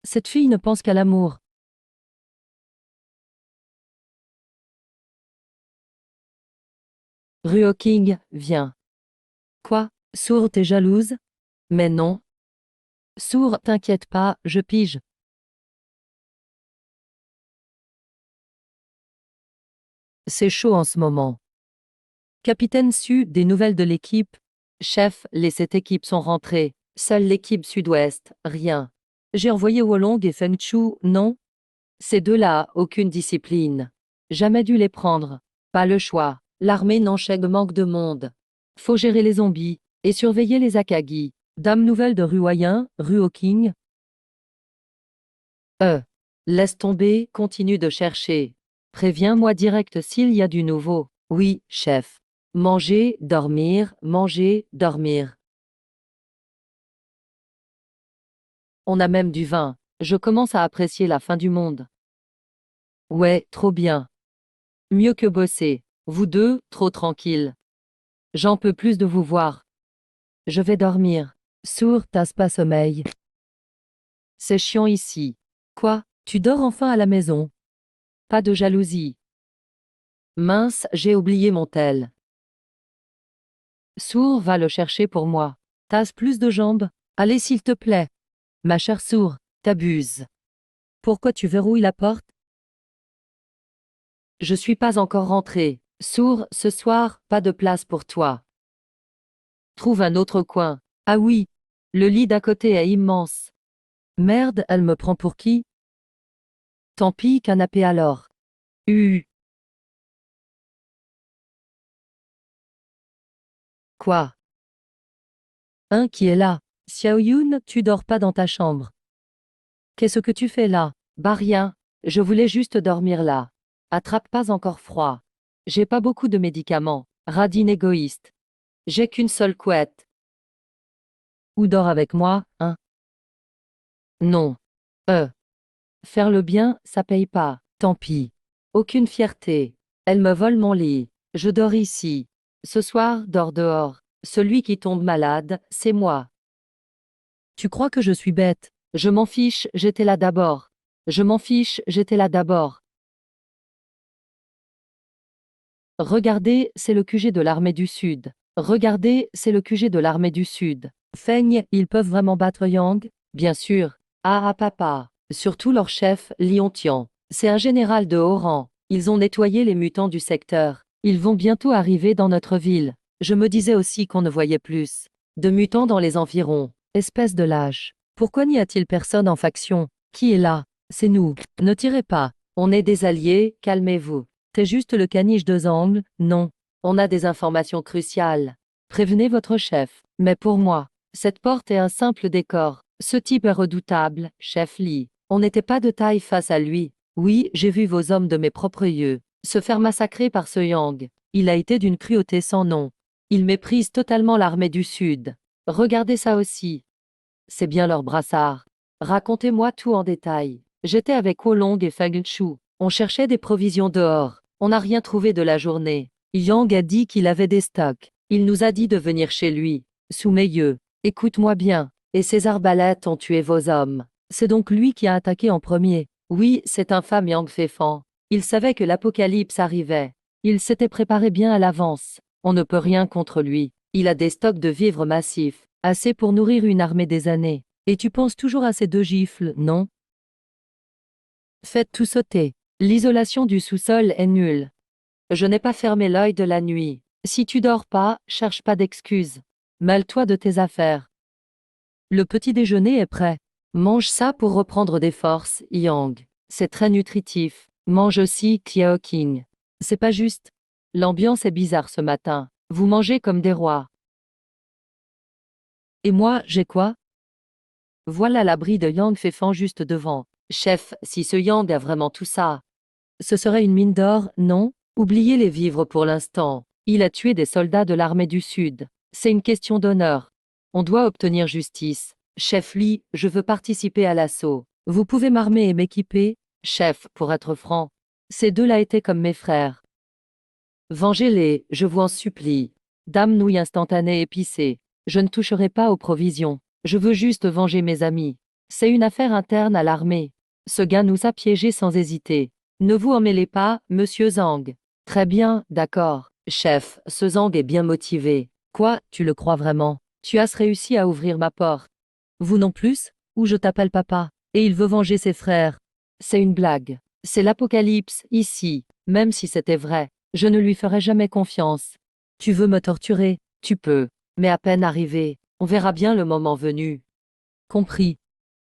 Cette fille ne pense qu'à l'amour. King, viens. Quoi? Sour, t'es jalouse? Mais non. Sour, t'inquiète pas, je pige. C'est chaud en ce moment. Capitaine Su, des nouvelles de l'équipe? Chef, les 7 équipes sont rentrées. Seule l'équipe sud-ouest, rien. J'ai envoyé Wolong et Feng Chu, non? Ces deux-là, aucune discipline. Jamais dû les prendre. Pas le choix. L'armée Nansheg manque de monde. Faut gérer les zombies et surveiller les Akagi. Dame nouvelle de Ruoyin, King. Laisse tomber, continue de chercher. Préviens-moi direct s'il y a du nouveau. Oui, chef. Manger, dormir, manger, dormir. On a même du vin. Je commence à apprécier la fin du monde. Ouais, trop bien. Mieux que bosser. Vous deux, trop tranquille. J'en peux plus de vous voir. Je vais dormir. Sourd, t'as pas sommeil. C'est chiant ici. Quoi? Tu dors enfin à la maison? Pas de jalousie. Mince, j'ai oublié mon tel. Sourd, va le chercher pour moi. T'as plus de jambes? Allez s'il te plaît. Ma chère Sourd, t'abuses. Pourquoi tu verrouilles la porte? Je suis pas encore rentré. Sourd, ce soir, pas de place pour toi. Trouve un autre coin. Ah oui, le lit d'à côté est immense. Merde, elle me prend pour qui? Tant pis, canapé alors. Quoi? Qui est là? Xiaoyun, tu dors pas dans ta chambre. Qu'est-ce que tu fais là? Bah rien, je voulais juste dormir là. Attrape pas encore froid. J'ai pas beaucoup de médicaments. Radine égoïste. J'ai qu'une seule couette. Ou dors avec moi, hein? Non. Faire le bien, ça paye pas. Tant pis. Aucune fierté. Elle me vole mon lit. Je dors ici. Ce soir, dors dehors. Celui qui tombe malade, c'est moi. Tu crois que je suis bête? Je m'en fiche, j'étais là d'abord. Je m'en fiche, j'étais là d'abord. Regardez, c'est le QG de l'armée du Sud. Regardez, c'est le QG de l'armée du Sud. Feigne, ils peuvent vraiment battre Yang? Bien sûr. Ah papa. Surtout leur chef, Lion Tian. C'est un général de haut rang. Ils ont nettoyé les mutants du secteur. Ils vont bientôt arriver dans notre ville. Je me disais aussi qu'on ne voyait plus de mutants dans les environs. Espèce de lâche. Pourquoi n'y a-t-il personne en faction? Qui est là? C'est nous. Ne tirez pas. On est des alliés, calmez-vous. T'es juste le caniche de Zhang, non. On a des informations cruciales. Prévenez votre chef. Mais pour moi, cette porte est un simple décor. Ce type est redoutable, chef Li. On n'était pas de taille face à lui. Oui, j'ai vu vos hommes de mes propres yeux se faire massacrer par ce Yang. Il a été d'une cruauté sans nom. Il méprise totalement l'armée du Sud. Regardez ça aussi. C'est bien leur brassard. Racontez-moi tout en détail. J'étais avec Wolong et Feng Shu. On cherchait des provisions dehors. On n'a rien trouvé de la journée. Yang a dit qu'il avait des stocks. Il nous a dit de venir chez lui. Sous mes yeux. Écoute-moi bien. Et ces arbalètes ont tué vos hommes. C'est donc lui qui a attaqué en premier. Oui, c'est infâme Yang Fefan. Il savait que l'apocalypse arrivait. Il s'était préparé bien à l'avance. On ne peut rien contre lui. Il a des stocks de vivres massifs. Assez pour nourrir une armée des années. Et tu penses toujours à ces deux gifles, non? Faites tout sauter. L'isolation du sous-sol est nulle. Je n'ai pas fermé l'œil de la nuit. Si tu dors pas, cherche pas d'excuses. Mêle-toi de tes affaires. Le petit déjeuner est prêt. Mange ça pour reprendre des forces, Yang. C'est très nutritif. Mange aussi, Qiao King. C'est pas juste. L'ambiance est bizarre ce matin. Vous mangez comme des rois. Et moi, j'ai quoi? Voilà l'abri de Yang Fefan juste devant. Chef, si ce Yang a vraiment tout ça, ce serait une mine d'or, non? Oubliez les vivres pour l'instant. Il a tué des soldats de l'armée du Sud. C'est une question d'honneur. On doit obtenir justice. Chef Li, je veux participer à l'assaut. Vous pouvez m'armer et m'équiper? Chef, pour être franc, ces deux-là étaient comme mes frères. Vengez-les, je vous en supplie. Dame nouille instantanée épicée. Je ne toucherai pas aux provisions. Je veux juste venger mes amis. C'est une affaire interne à l'armée. Ce gars nous a piégés sans hésiter. Ne vous en mêlez pas, monsieur Zhang. Très bien, d'accord. Chef, ce Zhang est bien motivé. Quoi, tu le crois vraiment? Tu as réussi à ouvrir ma porte. Vous non plus? Ou je t'appelle papa. Et il veut venger ses frères. C'est une blague. C'est l'apocalypse, ici. Même si c'était vrai, je ne lui ferai jamais confiance. Tu veux me torturer? Tu peux. Mais à peine arrivé, on verra bien le moment venu. Compris.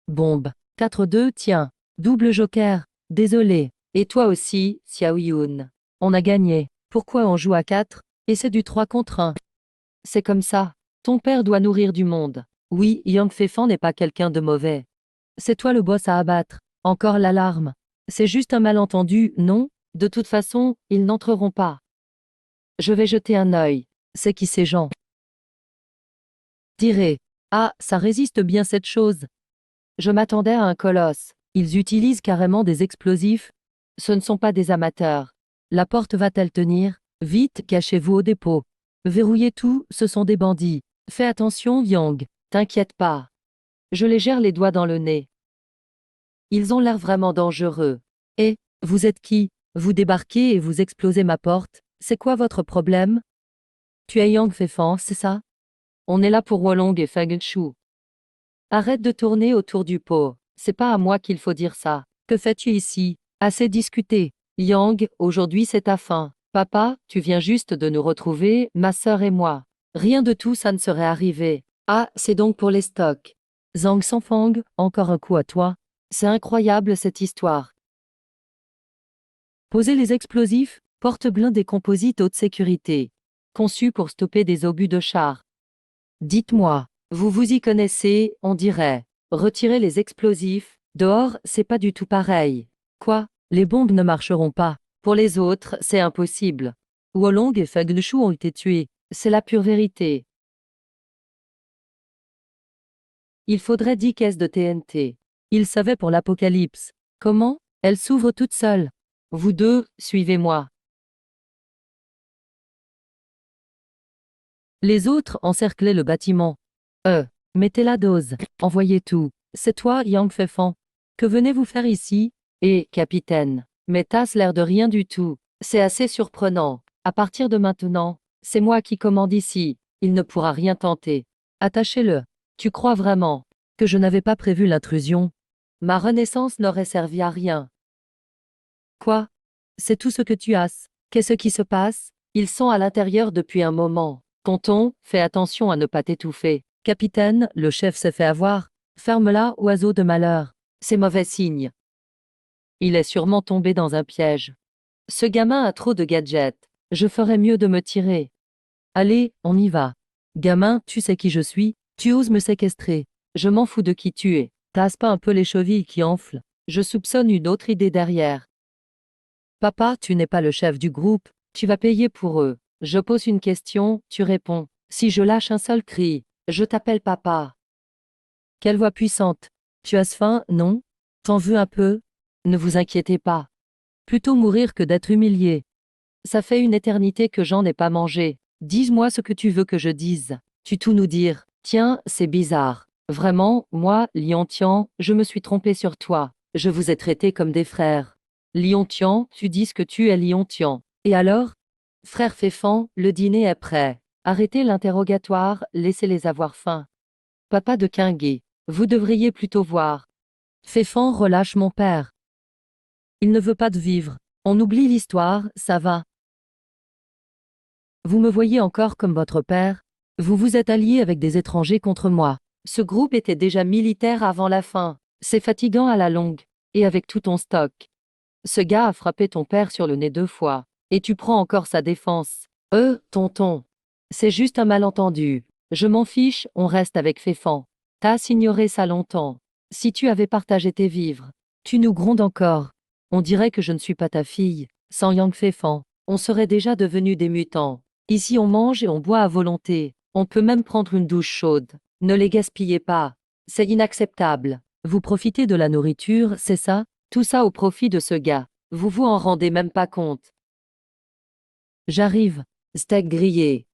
Bombe. 4-2, tiens. Double joker. Désolé. Et toi aussi, Xiao Yun. On a gagné. Pourquoi on joue à 4? Et c'est du 3 contre 1. C'est comme ça. Ton père doit nourrir du monde. Oui, Yang Fefan n'est pas quelqu'un de mauvais. C'est toi le boss à abattre. Encore l'alarme. C'est juste un malentendu, non? De toute façon, ils n'entreront pas. Je vais jeter un œil. C'est qui ces gens? Direz. Ah, ça résiste bien cette chose. Je m'attendais à un colosse. Ils utilisent carrément des explosifs. Ce ne sont pas des amateurs. La porte va-t-elle tenir? Vite, cachez-vous au dépôt. Verrouillez tout, ce sont des bandits. Fais attention, Yang. T'inquiète pas. Je les gère les doigts dans le nez. Ils ont l'air vraiment dangereux. Et, vous êtes qui? Vous débarquez et vous explosez ma porte. C'est quoi votre problème? Tu es Yang Fei-Fan, c'est ça? On est là pour Wolong et Feng Shu. Arrête de tourner autour du pot. C'est pas à moi qu'il faut dire ça. Que fais-tu ici? Assez discuté. Yang, aujourd'hui c'est ta fin. Papa, tu viens juste de nous retrouver, ma sœur et moi. Rien de tout ça ne serait arrivé. Ah, c'est donc pour les stocks. Zhang Sanfang, encore un coup à toi. C'est incroyable cette histoire. Poser les explosifs, porte blindés composites haute sécurité. Conçus pour stopper des obus de char. Dites-moi, vous vous y connaissez, on dirait. Retirer les explosifs, dehors, c'est pas du tout pareil. Quoi? Les bombes ne marcheront pas. Pour les autres, c'est impossible. Wolong et Feng Shu ont été tués. C'est la pure vérité. Il faudrait 10 caisses de TNT. Ils savaient pour l'apocalypse. Comment? Elle s'ouvre toute seule. Vous deux, suivez-moi. Les autres encerclaient le bâtiment. Mettez la dose. Envoyez tout. C'est toi, Yang Fei-Fan. Que venez-vous faire ici? Eh, capitaine. Mais t'as l'air de rien du tout. C'est assez surprenant. À partir de maintenant, c'est moi qui commande ici. Il ne pourra rien tenter. Attachez-le. Tu crois vraiment que je n'avais pas prévu l'intrusion? Ma renaissance n'aurait servi à rien. Quoi? C'est tout ce que tu as. Qu'est-ce qui se passe? Ils sont à l'intérieur depuis un moment. Tonton, fais attention à ne pas t'étouffer. Capitaine, le chef s'est fait avoir. Ferme-la, oiseau de malheur. C'est mauvais signe. Il est sûrement tombé dans un piège. Ce gamin a trop de gadgets. Je ferais mieux de me tirer. Allez, on y va. Gamin, tu sais qui je suis? Tu oses me séquestrer. Je m'en fous de qui tu es. T'as pas un peu les chevilles qui enflent? Je soupçonne une autre idée derrière. Papa, tu n'es pas le chef du groupe. Tu vas payer pour eux. Je pose une question, tu réponds. Si je lâche un seul cri, je t'appelle papa. Quelle voix puissante. Tu as faim, non? T'en veux un peu? Ne vous inquiétez pas. Plutôt mourir que d'être humilié. Ça fait une éternité que j'en ai pas mangé. Dis-moi ce que tu veux que je dise. Tu tout nous dire. Tiens, c'est bizarre. Vraiment, moi, Lion Tian, je me suis trompé sur toi. Je vous ai traités comme des frères. Lion Tian, tu dis que tu es Lion Tian. Et alors? Frère Fei-Fan, le dîner est prêt. Arrêtez l'interrogatoire, laissez-les avoir faim. Papa de Quinguet, vous devriez plutôt voir. Fei-Fan relâche mon père. Il ne veut pas de vivre. On oublie l'histoire, ça va. Vous me voyez encore comme votre père? Vous vous êtes allié avec des étrangers contre moi. Ce groupe était déjà militaire avant la fin. C'est fatigant à la longue. Et avec tout ton stock. Ce gars a frappé ton père sur le nez 2 fois. Et tu prends encore sa défense. Tonton. C'est juste un malentendu. Je m'en fiche, on reste avec Fei-Fan. T'as ignoré ça longtemps. Si tu avais partagé tes vivres. Tu nous grondes encore. On dirait que je ne suis pas ta fille. Sans Yang Fei-Fan, on serait déjà devenus des mutants. Ici on mange et on boit à volonté. On peut même prendre une douche chaude. Ne les gaspillez pas. C'est inacceptable. Vous profitez de la nourriture, c'est ça? Tout ça au profit de ce gars. Vous vous en rendez même pas compte. J'arrive. Steak grillé.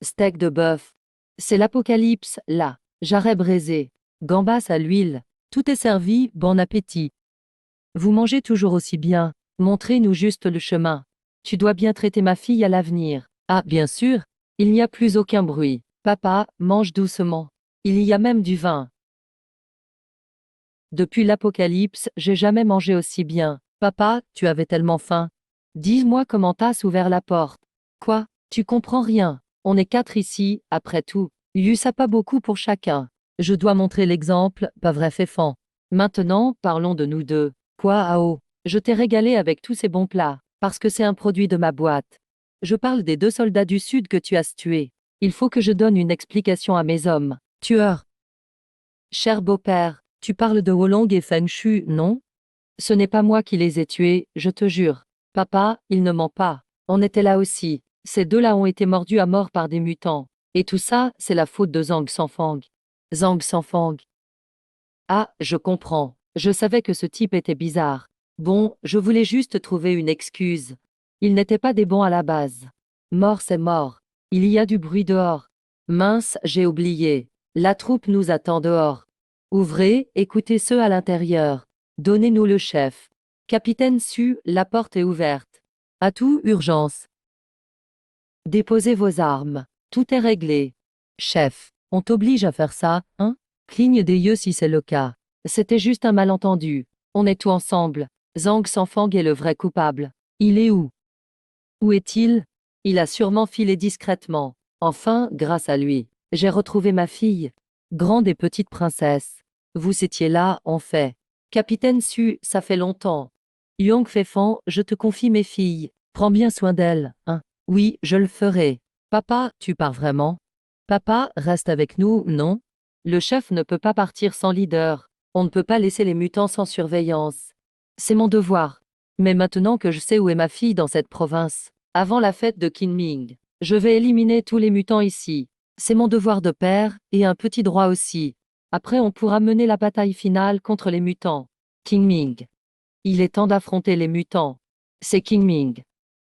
Steak de bœuf. C'est l'apocalypse, là. Jarret braisé. Gambas à l'huile. Tout est servi, bon appétit. Vous mangez toujours aussi bien. Montrez-nous juste le chemin. Tu dois bien traiter ma fille à l'avenir. Ah, bien sûr. Il n'y a plus aucun bruit. Papa, mange doucement. Il y a même du vin. Depuis l'apocalypse, j'ai jamais mangé aussi bien. Papa, tu avais tellement faim. Dis-moi comment t'as ouvert la porte. Quoi? Tu comprends rien. On est 4 ici, après tout. Ça pas beaucoup pour chacun. Je dois montrer l'exemple, pas vrai Fei-Fan. Maintenant, parlons de nous deux. Quoi, Ao? Je t'ai régalé avec tous ces bons plats, parce que c'est un produit de ma boîte. Je parle des 2 soldats du Sud que tu as tués. Il faut que je donne une explication à mes hommes. Tueurs. Cher beau-père, Tu parles de Wolong et Feng Shu, non? Ce n'est pas moi qui les ai tués, je te jure. Papa, il ne ment pas. On était là aussi. Ces deux-là ont été mordus à mort par des mutants. Et tout ça, c'est la faute de Zhang Sanfang. Zhang Sanfang. Ah, je comprends. Je savais que ce type était bizarre. Bon, je voulais juste trouver une excuse. Il n'était pas des bons à la base. Mort, c'est mort. Il y a du bruit dehors. Mince, j'ai oublié. La troupe nous attend dehors. Ouvrez, écoutez ceux à l'intérieur. Donnez-nous le chef. Capitaine Su, la porte est ouverte. À tout, urgence. Déposez vos armes. Tout est réglé. Chef, on t'oblige à faire ça, hein? Cligne des yeux si c'est le cas. C'était juste un malentendu. On est tous ensemble. Zhang Sanfang est le vrai coupable. Il est où? Où est-il? Il a sûrement filé discrètement. Enfin, grâce à lui, j'ai retrouvé ma fille. Grande et petite princesse. Vous étiez là, en fait. Capitaine Su, ça fait longtemps. Yong Feifan, je te confie mes filles. Prends bien soin d'elles, hein? Oui, je le ferai. Papa, tu pars vraiment? Papa, reste avec nous, non? Le chef ne peut pas partir sans leader. On ne peut pas laisser les mutants sans surveillance. C'est mon devoir. Mais maintenant que je sais où est ma fille dans cette province, avant la fête de Qingming, je vais éliminer tous les mutants ici. C'est mon devoir de père, et un petit droit aussi. Après on pourra mener la bataille finale contre les mutants. Qingming. Il est temps d'affronter les mutants. C'est Qingming.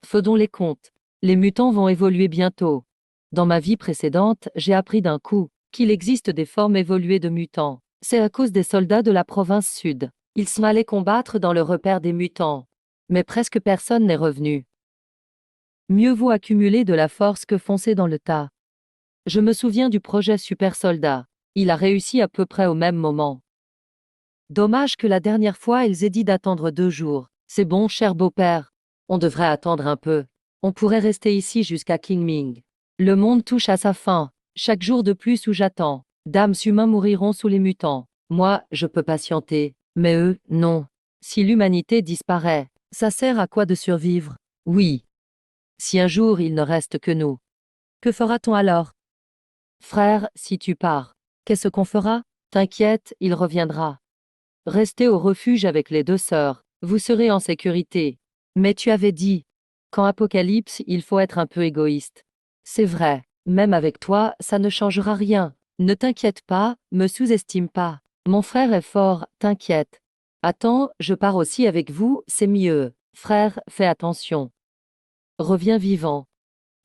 Faisons les comptes. Les mutants vont évoluer bientôt. Dans ma vie précédente, j'ai appris d'un coup qu'il existe des formes évoluées de mutants. C'est à cause des soldats de la province sud. Ils sont allés combattre dans le repère des mutants. Mais presque personne n'est revenu. Mieux vaut accumuler de la force que foncer dans le tas. Je me souviens du projet Super Soldat. Il a réussi à peu près au même moment. Dommage que la dernière fois ils aient dit d'attendre 2 jours. C'est bon, cher beau-père. On devrait attendre un peu. On pourrait rester ici jusqu'à Qingming. Le monde touche à sa fin. Chaque jour de plus où j'attends. Dames humains mouriront sous les mutants. Moi, je peux patienter. Mais eux, non. Si l'humanité disparaît, ça sert à quoi de survivre? Oui. Si un jour il ne reste que nous. Que fera-t-on alors? Frère, si tu pars, qu'est-ce qu'on fera? T'inquiète, il reviendra. Restez au refuge avec les 2 sœurs, vous serez en sécurité. Mais tu avais dit, quand Apocalypse, il faut être un peu égoïste. C'est vrai, même avec toi, ça ne changera rien. Ne t'inquiète pas, me sous-estime pas. Mon frère est fort, t'inquiète. Attends, je pars aussi avec vous, c'est mieux. Frère, fais attention. Reviens vivant.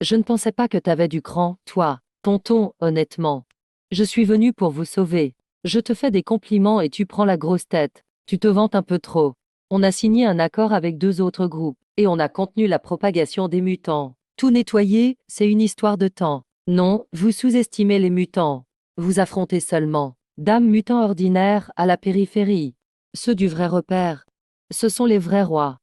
Je ne pensais pas que t'avais du cran, toi, tonton, honnêtement. Je suis venu pour vous sauver. Je te fais des compliments et tu prends la grosse tête. Tu te vantes un peu trop. On a signé un accord avec 2 autres groupes, et on a contenu la propagation des mutants. Tout nettoyer, c'est une histoire de temps. Non, vous sous-estimez les mutants. Vous affrontez seulement dames mutants ordinaires à la périphérie. Ceux du vrai repère. Ce sont les vrais rois.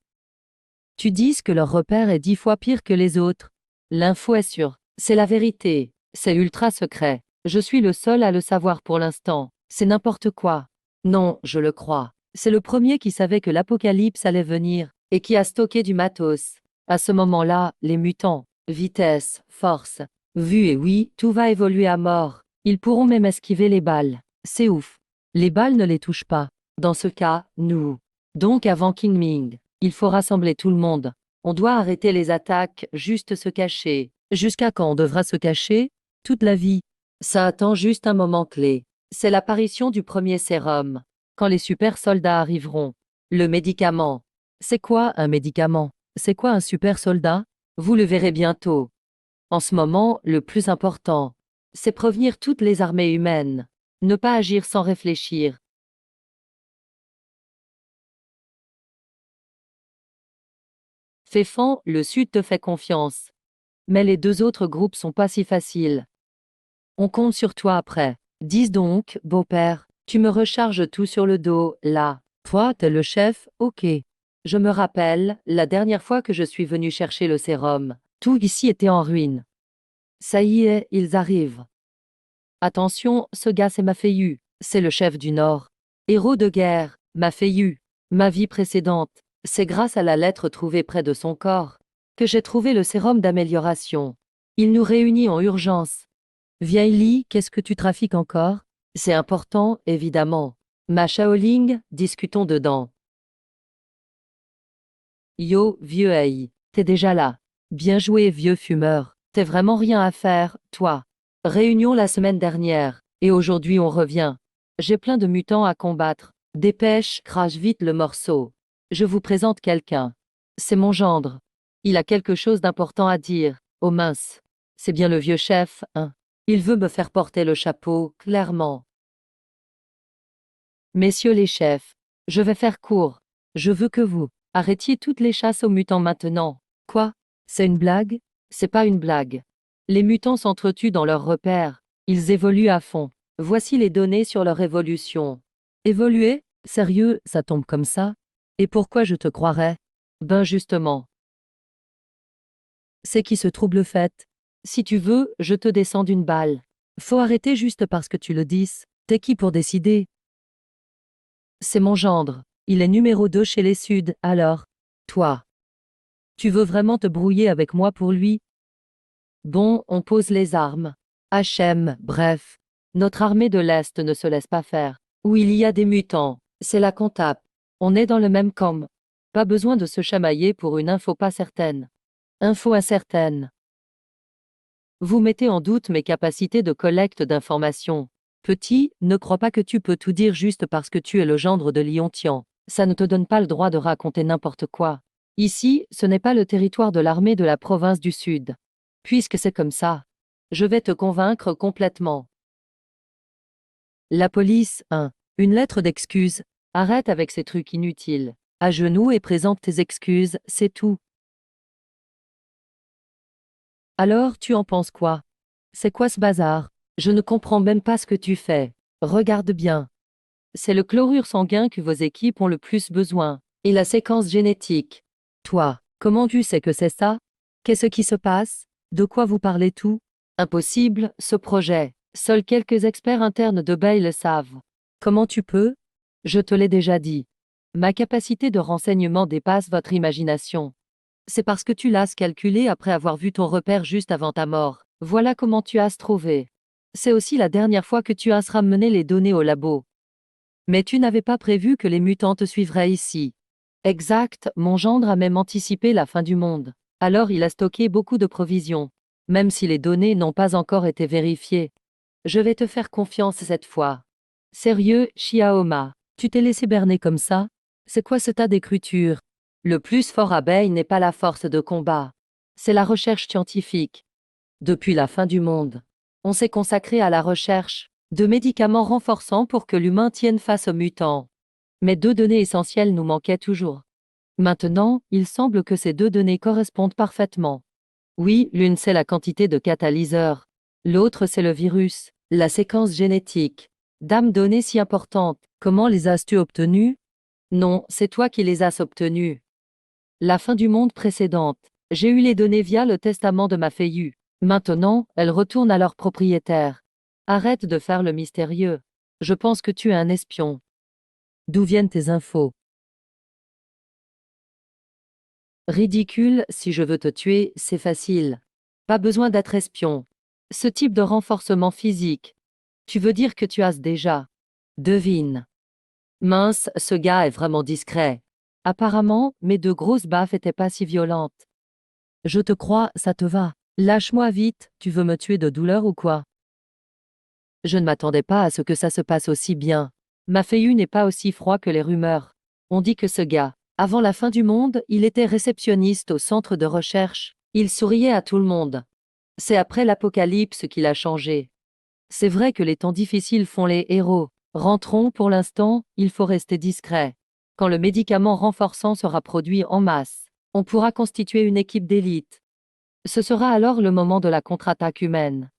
Tu dis que leur repère est 10 fois pire que les autres. L'info est sûre. C'est la vérité. C'est ultra secret. Je suis le seul à le savoir pour l'instant. C'est n'importe quoi. Non, je le crois. C'est le premier qui savait que l'apocalypse allait venir, et qui a stocké du matos. À ce moment-là, les mutants, vitesse, force, vue et oui, tout va évoluer à mort. Ils pourront même esquiver les balles. C'est ouf. Les balles ne les touchent pas. Dans ce cas, nous. Donc avant Qingming, il faut rassembler tout le monde. On doit arrêter les attaques, juste se cacher. Jusqu'à quand on devra se cacher? Toute la vie. Ça attend juste un moment clé. C'est l'apparition du premier sérum. Quand les super soldats arriveront. Le médicament. C'est quoi un médicament? C'est quoi un super soldat? Vous le verrez bientôt. En ce moment, le plus important, c'est prévenir toutes les armées humaines. Ne pas agir sans réfléchir. Féfan, le Sud te fait confiance. Mais les 2 autres groupes sont pas si faciles. On compte sur toi après. Dis donc, beau-père, tu me recharges tout sur le dos, là. Toi, t'es le chef, ok. Je me rappelle, la dernière fois que je suis venu chercher le sérum, tout ici était en ruine. Ça y est, ils arrivent. Attention, ce gars c'est Mafeyu, c'est le chef du Nord. Héros de guerre, Mafeyu. Ma vie précédente, c'est grâce à la lettre trouvée près de son corps que j'ai trouvé le sérum d'amélioration. Il nous réunit en urgence. Vieille Lee, qu'est-ce que tu trafiques encore? C'est important, évidemment. Ma Shaoling, discutons dedans. Yo, vieux AI, t'es déjà là. Bien joué, vieux fumeur. T'es vraiment rien à faire, toi. Réunion la semaine dernière, et aujourd'hui on revient. J'ai plein de mutants à combattre. Dépêche, crache vite le morceau. Je vous présente quelqu'un. C'est mon gendre. Il a quelque chose d'important à dire. Oh mince. C'est bien le vieux chef, hein. Il veut me faire porter le chapeau, clairement. Messieurs les chefs, je vais faire court. Je veux que vous arrêtiez toutes les chasses aux mutants maintenant. Quoi? C'est une blague? C'est pas une blague. Les mutants s'entretuent dans leurs repères. Ils évoluent à fond. Voici les données sur leur évolution. Évoluer? Sérieux, ça tombe comme ça? Et pourquoi je te croirais? Ben justement. C'est qui ce trouble fait? Si tu veux, je te descends d'une balle. Faut arrêter juste parce que tu le dis. T'es qui pour décider? C'est mon gendre. Il est numéro 2 chez les Suds, alors. Toi. Tu veux vraiment te brouiller avec moi pour lui? Bon, on pose les armes. HM, bref. Notre armée de l'Est ne se laisse pas faire. Où il y a des mutants, c'est là qu'on tape. On est dans le même camp. Pas besoin de se chamailler pour une info pas certaine. Info incertaine. Vous mettez en doute mes capacités de collecte d'informations. Petit, ne crois pas que tu peux tout dire juste parce que tu es le gendre de Liontian. Ça ne te donne pas le droit de raconter n'importe quoi. Ici, ce n'est pas le territoire de l'armée de la province du Sud. Puisque c'est comme ça, je vais te convaincre complètement. La police, 1. Une lettre d'excuse. Arrête avec ces trucs inutiles. À genoux et présente tes excuses, c'est tout. Alors, tu en penses quoi? C'est quoi ce bazar? Je ne comprends même pas ce que tu fais. Regarde bien. C'est le chlorure sanguin que vos équipes ont le plus besoin. Et la séquence génétique. Toi, comment tu sais que c'est ça? Qu'est-ce qui se passe? De quoi vous parlez tout? Impossible, ce projet. Seuls quelques experts internes de Bay le savent. Comment tu peux? Je te l'ai déjà dit. Ma capacité de renseignement dépasse votre imagination. C'est parce que tu l'as calculé après avoir vu ton repère juste avant ta mort. Voilà comment tu as trouvé. C'est aussi la dernière fois que tu as ramené les données au labo. Mais tu n'avais pas prévu que les mutants te suivraient ici. Exact, mon gendre a même anticipé la fin du monde. Alors il a stocké beaucoup de provisions. Même si les données n'ont pas encore été vérifiées. Je vais te faire confiance cette fois. Sérieux, Xiaoma, tu t'es laissé berner comme ça? C'est quoi ce tas d'écriture? Le plus fort à Bay n'est pas la force de combat. C'est la recherche scientifique. Depuis la fin du monde, on s'est consacré à la recherche de médicaments renforçants pour que l'humain tienne face aux mutants. Mais deux données essentielles nous manquaient toujours. Maintenant, il semble que ces deux données correspondent parfaitement. Oui, l'une c'est la quantité de catalyseurs. L'autre c'est le virus, la séquence génétique. Dame, données si importantes, comment les as-tu obtenues? Non, c'est toi qui les as obtenues. La fin du monde précédente. J'ai eu les données via le testament de ma fille. Maintenant, elles retournent à leur propriétaire. Arrête de faire le mystérieux. Je pense que tu es un espion. D'où viennent tes infos? Ridicule, si je veux te tuer, c'est facile. Pas besoin d'être espion. Ce type de renforcement physique. Tu veux dire que tu as déjà. Devine. Mince, ce gars est vraiment discret. Apparemment, mes deux grosses baffes étaient pas si violentes. Je te crois, ça te va. Lâche-moi vite, tu veux me tuer de douleur ou quoi? Je ne m'attendais pas à ce que ça se passe aussi bien. Ma fille n'est pas aussi froid que les rumeurs. On dit que ce gars, avant la fin du monde, il était réceptionniste au centre de recherche. Il souriait à tout le monde. C'est après l'apocalypse qu'il a changé. C'est vrai que les temps difficiles font les héros. Rentrons pour l'instant, il faut rester discret. Quand le médicament renforçant sera produit en masse, on pourra constituer une équipe d'élite. Ce sera alors le moment de la contre-attaque humaine.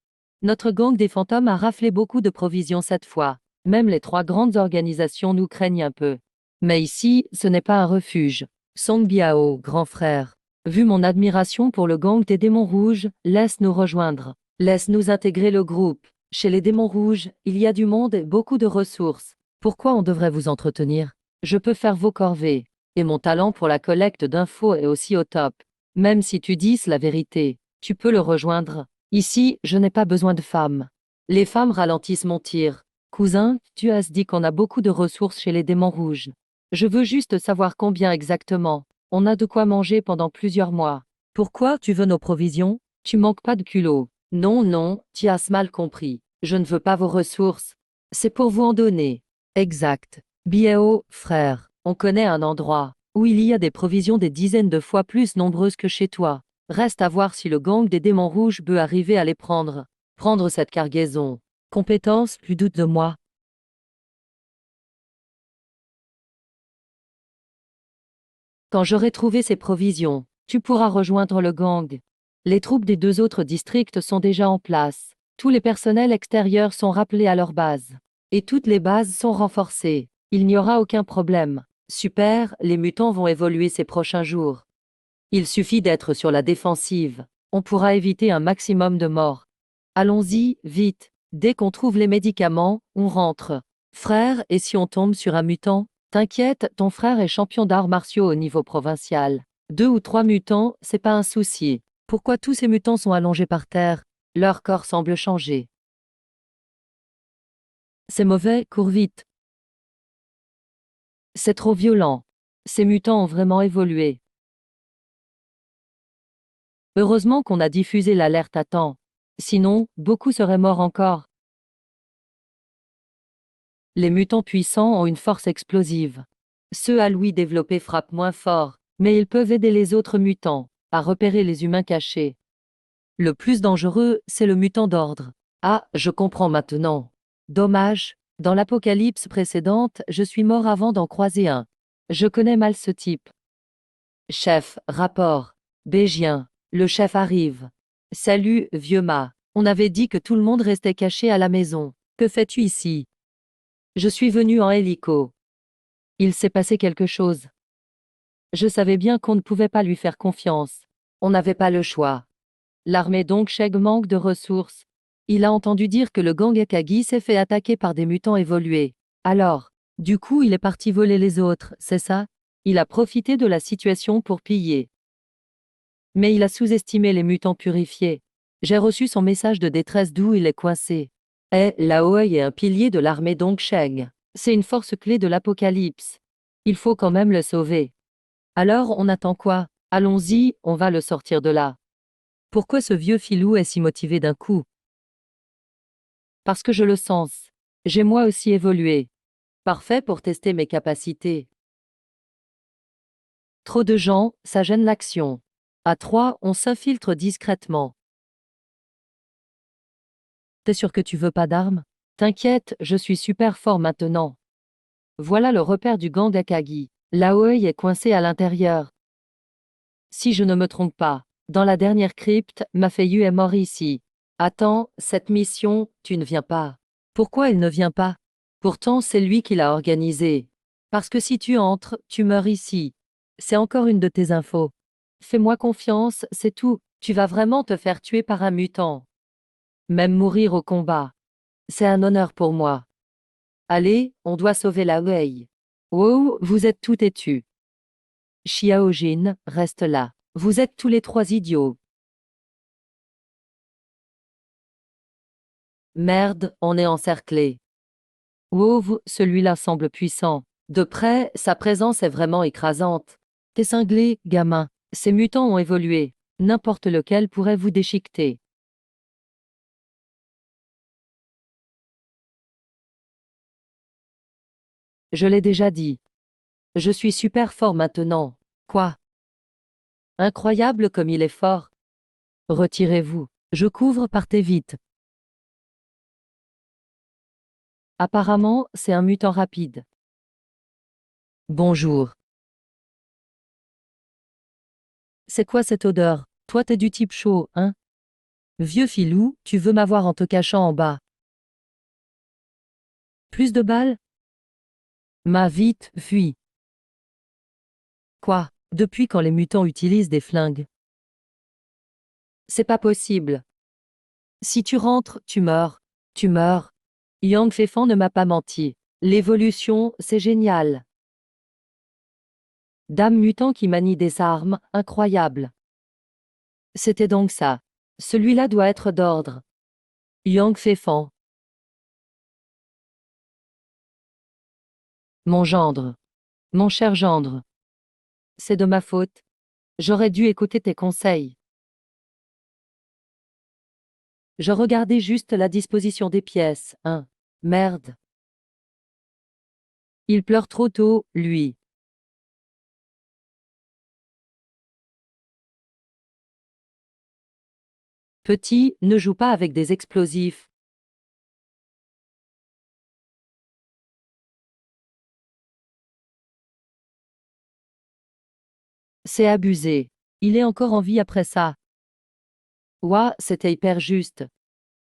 Notre gang des fantômes a raflé beaucoup de provisions cette fois. Même les trois grandes organisations nous craignent un peu. Mais ici, ce n'est pas un refuge. Song Biao, grand frère. Vu mon admiration pour le gang des démons rouges, laisse nous rejoindre. Laisse nous intégrer le groupe. Chez les démons rouges, il y a du monde et beaucoup de ressources. Pourquoi on devrait vous entretenir? Je peux faire vos corvées. Et mon talent pour la collecte d'infos est aussi au top. Même si tu dis la vérité, tu peux le rejoindre. Ici, je n'ai pas besoin de femmes. Les femmes ralentissent mon tir. Cousin, tu as dit qu'on a beaucoup de ressources chez les démons rouges. Je veux juste savoir combien exactement. On a de quoi manger pendant plusieurs mois. Pourquoi tu veux nos provisions? Tu manques pas de culot. Non, non, tu as mal compris. Je ne veux pas vos ressources. C'est pour vous en donner. Exact. Biao, frère, on connaît un endroit où il y a des provisions des dizaines de fois plus nombreuses que chez toi. Reste à voir si le gang des démons rouges peut arriver à les prendre. Prendre cette cargaison. Compétence, plus doute de moi. Quand j'aurai trouvé ces provisions, tu pourras rejoindre le gang. Les troupes des 2 autres districts sont déjà en place. Tous les personnels extérieurs sont rappelés à leur base. Et toutes les bases sont renforcées. Il n'y aura aucun problème. Super, les mutants vont évoluer ces prochains jours. Il suffit d'être sur la défensive. On pourra éviter un maximum de morts. Allons-y, vite. Dès qu'on trouve les médicaments, on rentre. Frère, et si on tombe sur un mutant? T'inquiète, ton frère est champion d'arts martiaux au niveau provincial. 2 ou 3 mutants, c'est pas un souci. Pourquoi tous ces mutants sont allongés par terre? Leur corps semble changer. C'est mauvais, cours vite. C'est trop violent. Ces mutants ont vraiment évolué. Heureusement qu'on a diffusé l'alerte à temps. Sinon, beaucoup seraient morts encore. Les mutants puissants ont une force explosive. Ceux à Louis développé frappent moins fort, mais ils peuvent aider les autres mutants à repérer les humains cachés. Le plus dangereux, c'est le mutant d'ordre. Ah, je comprends maintenant. Dommage, dans l'apocalypse précédente, je suis mort avant d'en croiser un. Je connais mal ce type. Chef, rapport. Bégien, le chef arrive. Salut, vieux mât. On avait dit que tout le monde restait caché à la maison. Que fais-tu ici? Je suis venu en hélico. Il s'est passé quelque chose. Je savais bien qu'on ne pouvait pas lui faire confiance. On n'avait pas le choix. L'armée Dongsheg manque de ressources. Il a entendu dire que le gang Akagi s'est fait attaquer par des mutants évolués. Alors, du coup, il est parti voler les autres, c'est ça? Il a profité de la situation pour piller. Mais il a sous-estimé les mutants purifiés. J'ai reçu son message de détresse d'où il est coincé. Laoi est un pilier de l'armée Dongsheg. C'est une force clé de l'apocalypse. Il faut quand même le sauver. Alors on attend quoi? Allons-y, on va le sortir de là. Pourquoi ce vieux filou est si motivé d'un coup? Parce que je le sens. J'ai moi aussi évolué. Parfait pour tester mes capacités. Trop de gens, ça gêne l'action. À 3, on s'infiltre discrètement. T'es sûr que tu veux pas d'armes? T'inquiète, je suis super fort maintenant. Voilà le repère du gang Akagi. Laoi est coincé à l'intérieur. Si je ne me trompe pas, dans la dernière crypte, Mafeyu est mort ici. Attends, cette mission, tu ne viens pas. Pourquoi il ne vient pas? Pourtant, c'est lui qui l'a organisée. Parce que si tu entres, tu meurs ici. C'est encore une de tes infos. Fais-moi confiance, c'est tout. Tu vas vraiment te faire tuer par un mutant. Même mourir au combat. C'est un honneur pour moi. Allez, on doit sauver la Wei. Wow, vous êtes tout têtus. Xiaojin, reste là. Vous êtes tous les 3 idiots. Merde, on est encerclé. Wow, celui-là semble puissant. De près, sa présence est vraiment écrasante. T'es cinglé, gamin. Ces mutants ont évolué. N'importe lequel pourrait vous déchiqueter. Je l'ai déjà dit. Je suis super fort maintenant. Quoi? Incroyable comme il est fort. Retirez-vous. Je couvre, partez vite. Apparemment, c'est un mutant rapide. Bonjour. C'est quoi cette odeur? Toi t'es du type chaud, hein? Vieux filou, tu veux m'avoir en te cachant en bas. Plus de balles? Vite, fuis. Quoi? Depuis quand les mutants utilisent des flingues? C'est pas possible. Si tu rentres, tu meurs. Tu meurs. Yang Feifan ne m'a pas menti. L'évolution, c'est génial. Dame mutant qui manie des armes, incroyable. C'était donc ça. Celui-là doit être d'ordre. Yang Feifan. Mon gendre. Mon cher gendre. C'est de ma faute. J'aurais dû écouter tes conseils. Je regardais juste la disposition des pièces, hein. Merde. Il pleure trop tôt, lui. Petit, ne joue pas avec des explosifs. C'est abusé. Il est encore en vie après ça. Ouah, c'était hyper juste.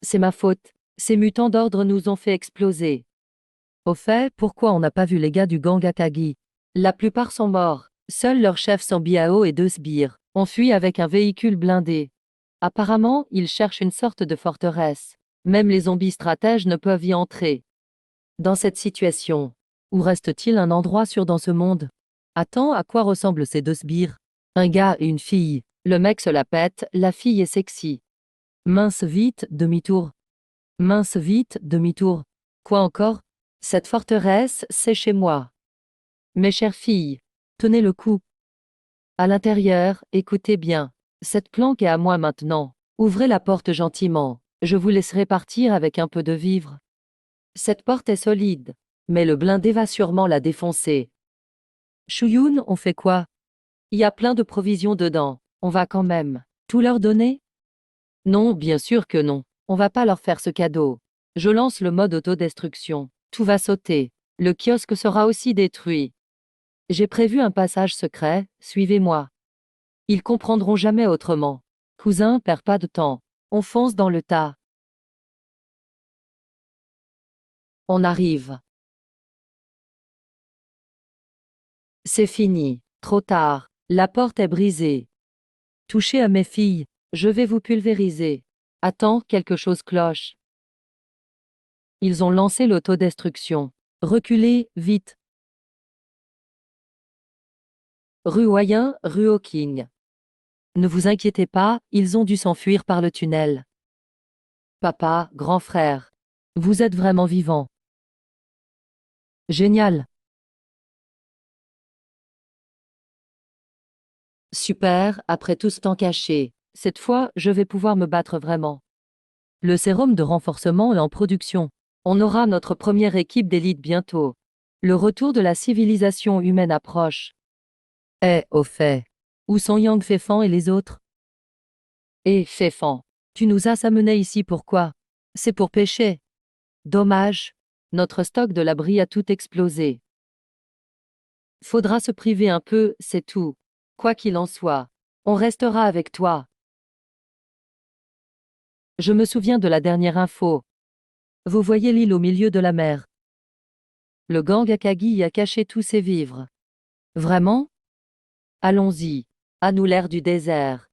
C'est ma faute. Ces mutants d'ordre nous ont fait exploser. Au fait, pourquoi on n'a pas vu les gars du gang Akagi? La plupart sont morts. Seuls leurs chefs Sambiao et deux sbires ont fui avec un véhicule blindé. Apparemment, ils cherchent une sorte de forteresse. Même les zombies stratèges ne peuvent y entrer. Dans cette situation, où reste-t-il un endroit sûr dans ce monde? Attends, à quoi ressemblent ces deux sbires? Un gars et une fille. Le mec se la pète, la fille est sexy. Mince vite, demi-tour. Mince vite, demi-tour. Quoi encore? Cette forteresse, c'est chez moi. Mes chères filles, tenez le coup. À l'intérieur, écoutez bien. Cette planque est à moi maintenant. Ouvrez la porte gentiment. Je vous laisserai partir avec un peu de vivre. Cette porte est solide. Mais le blindé va sûrement la défoncer. Chouyoun, on fait quoi? Il y a plein de provisions dedans. On va quand même tout leur donner? Non, bien sûr que non. On va pas leur faire ce cadeau. Je lance le mode autodestruction. Tout va sauter. Le kiosque sera aussi détruit. J'ai prévu un passage secret, suivez-moi. Ils comprendront jamais autrement. Cousin, perds pas de temps. On fonce dans le tas. On arrive. C'est fini. Trop tard. La porte est brisée. Touchez à mes filles. Je vais vous pulvériser. Attends, quelque chose cloche. Ils ont lancé l'autodestruction. Reculez, vite. Rue Oyen, rue Hawking. Ne vous inquiétez pas, ils ont dû s'enfuir par le tunnel. Papa, grand frère. Vous êtes vraiment vivant. Génial. Super, après tout ce temps caché. Cette fois, je vais pouvoir me battre vraiment. Le sérum de renforcement est en production. On aura notre première équipe d'élite bientôt. Le retour de la civilisation humaine approche. Eh, au fait. Où sont Yang Fefan et les autres? Eh, Fefan. Tu nous as amenés ici pourquoi? C'est pour pêcher. Dommage. Notre stock de l'abri a tout explosé. Faudra se priver un peu, c'est tout. Quoi qu'il en soit, on restera avec toi. Je me souviens de la dernière info. Vous voyez l'île au milieu de la mer. Le gang Akagi y a caché tous ses vivres. Vraiment? Allons-y. À nous l'air du désert.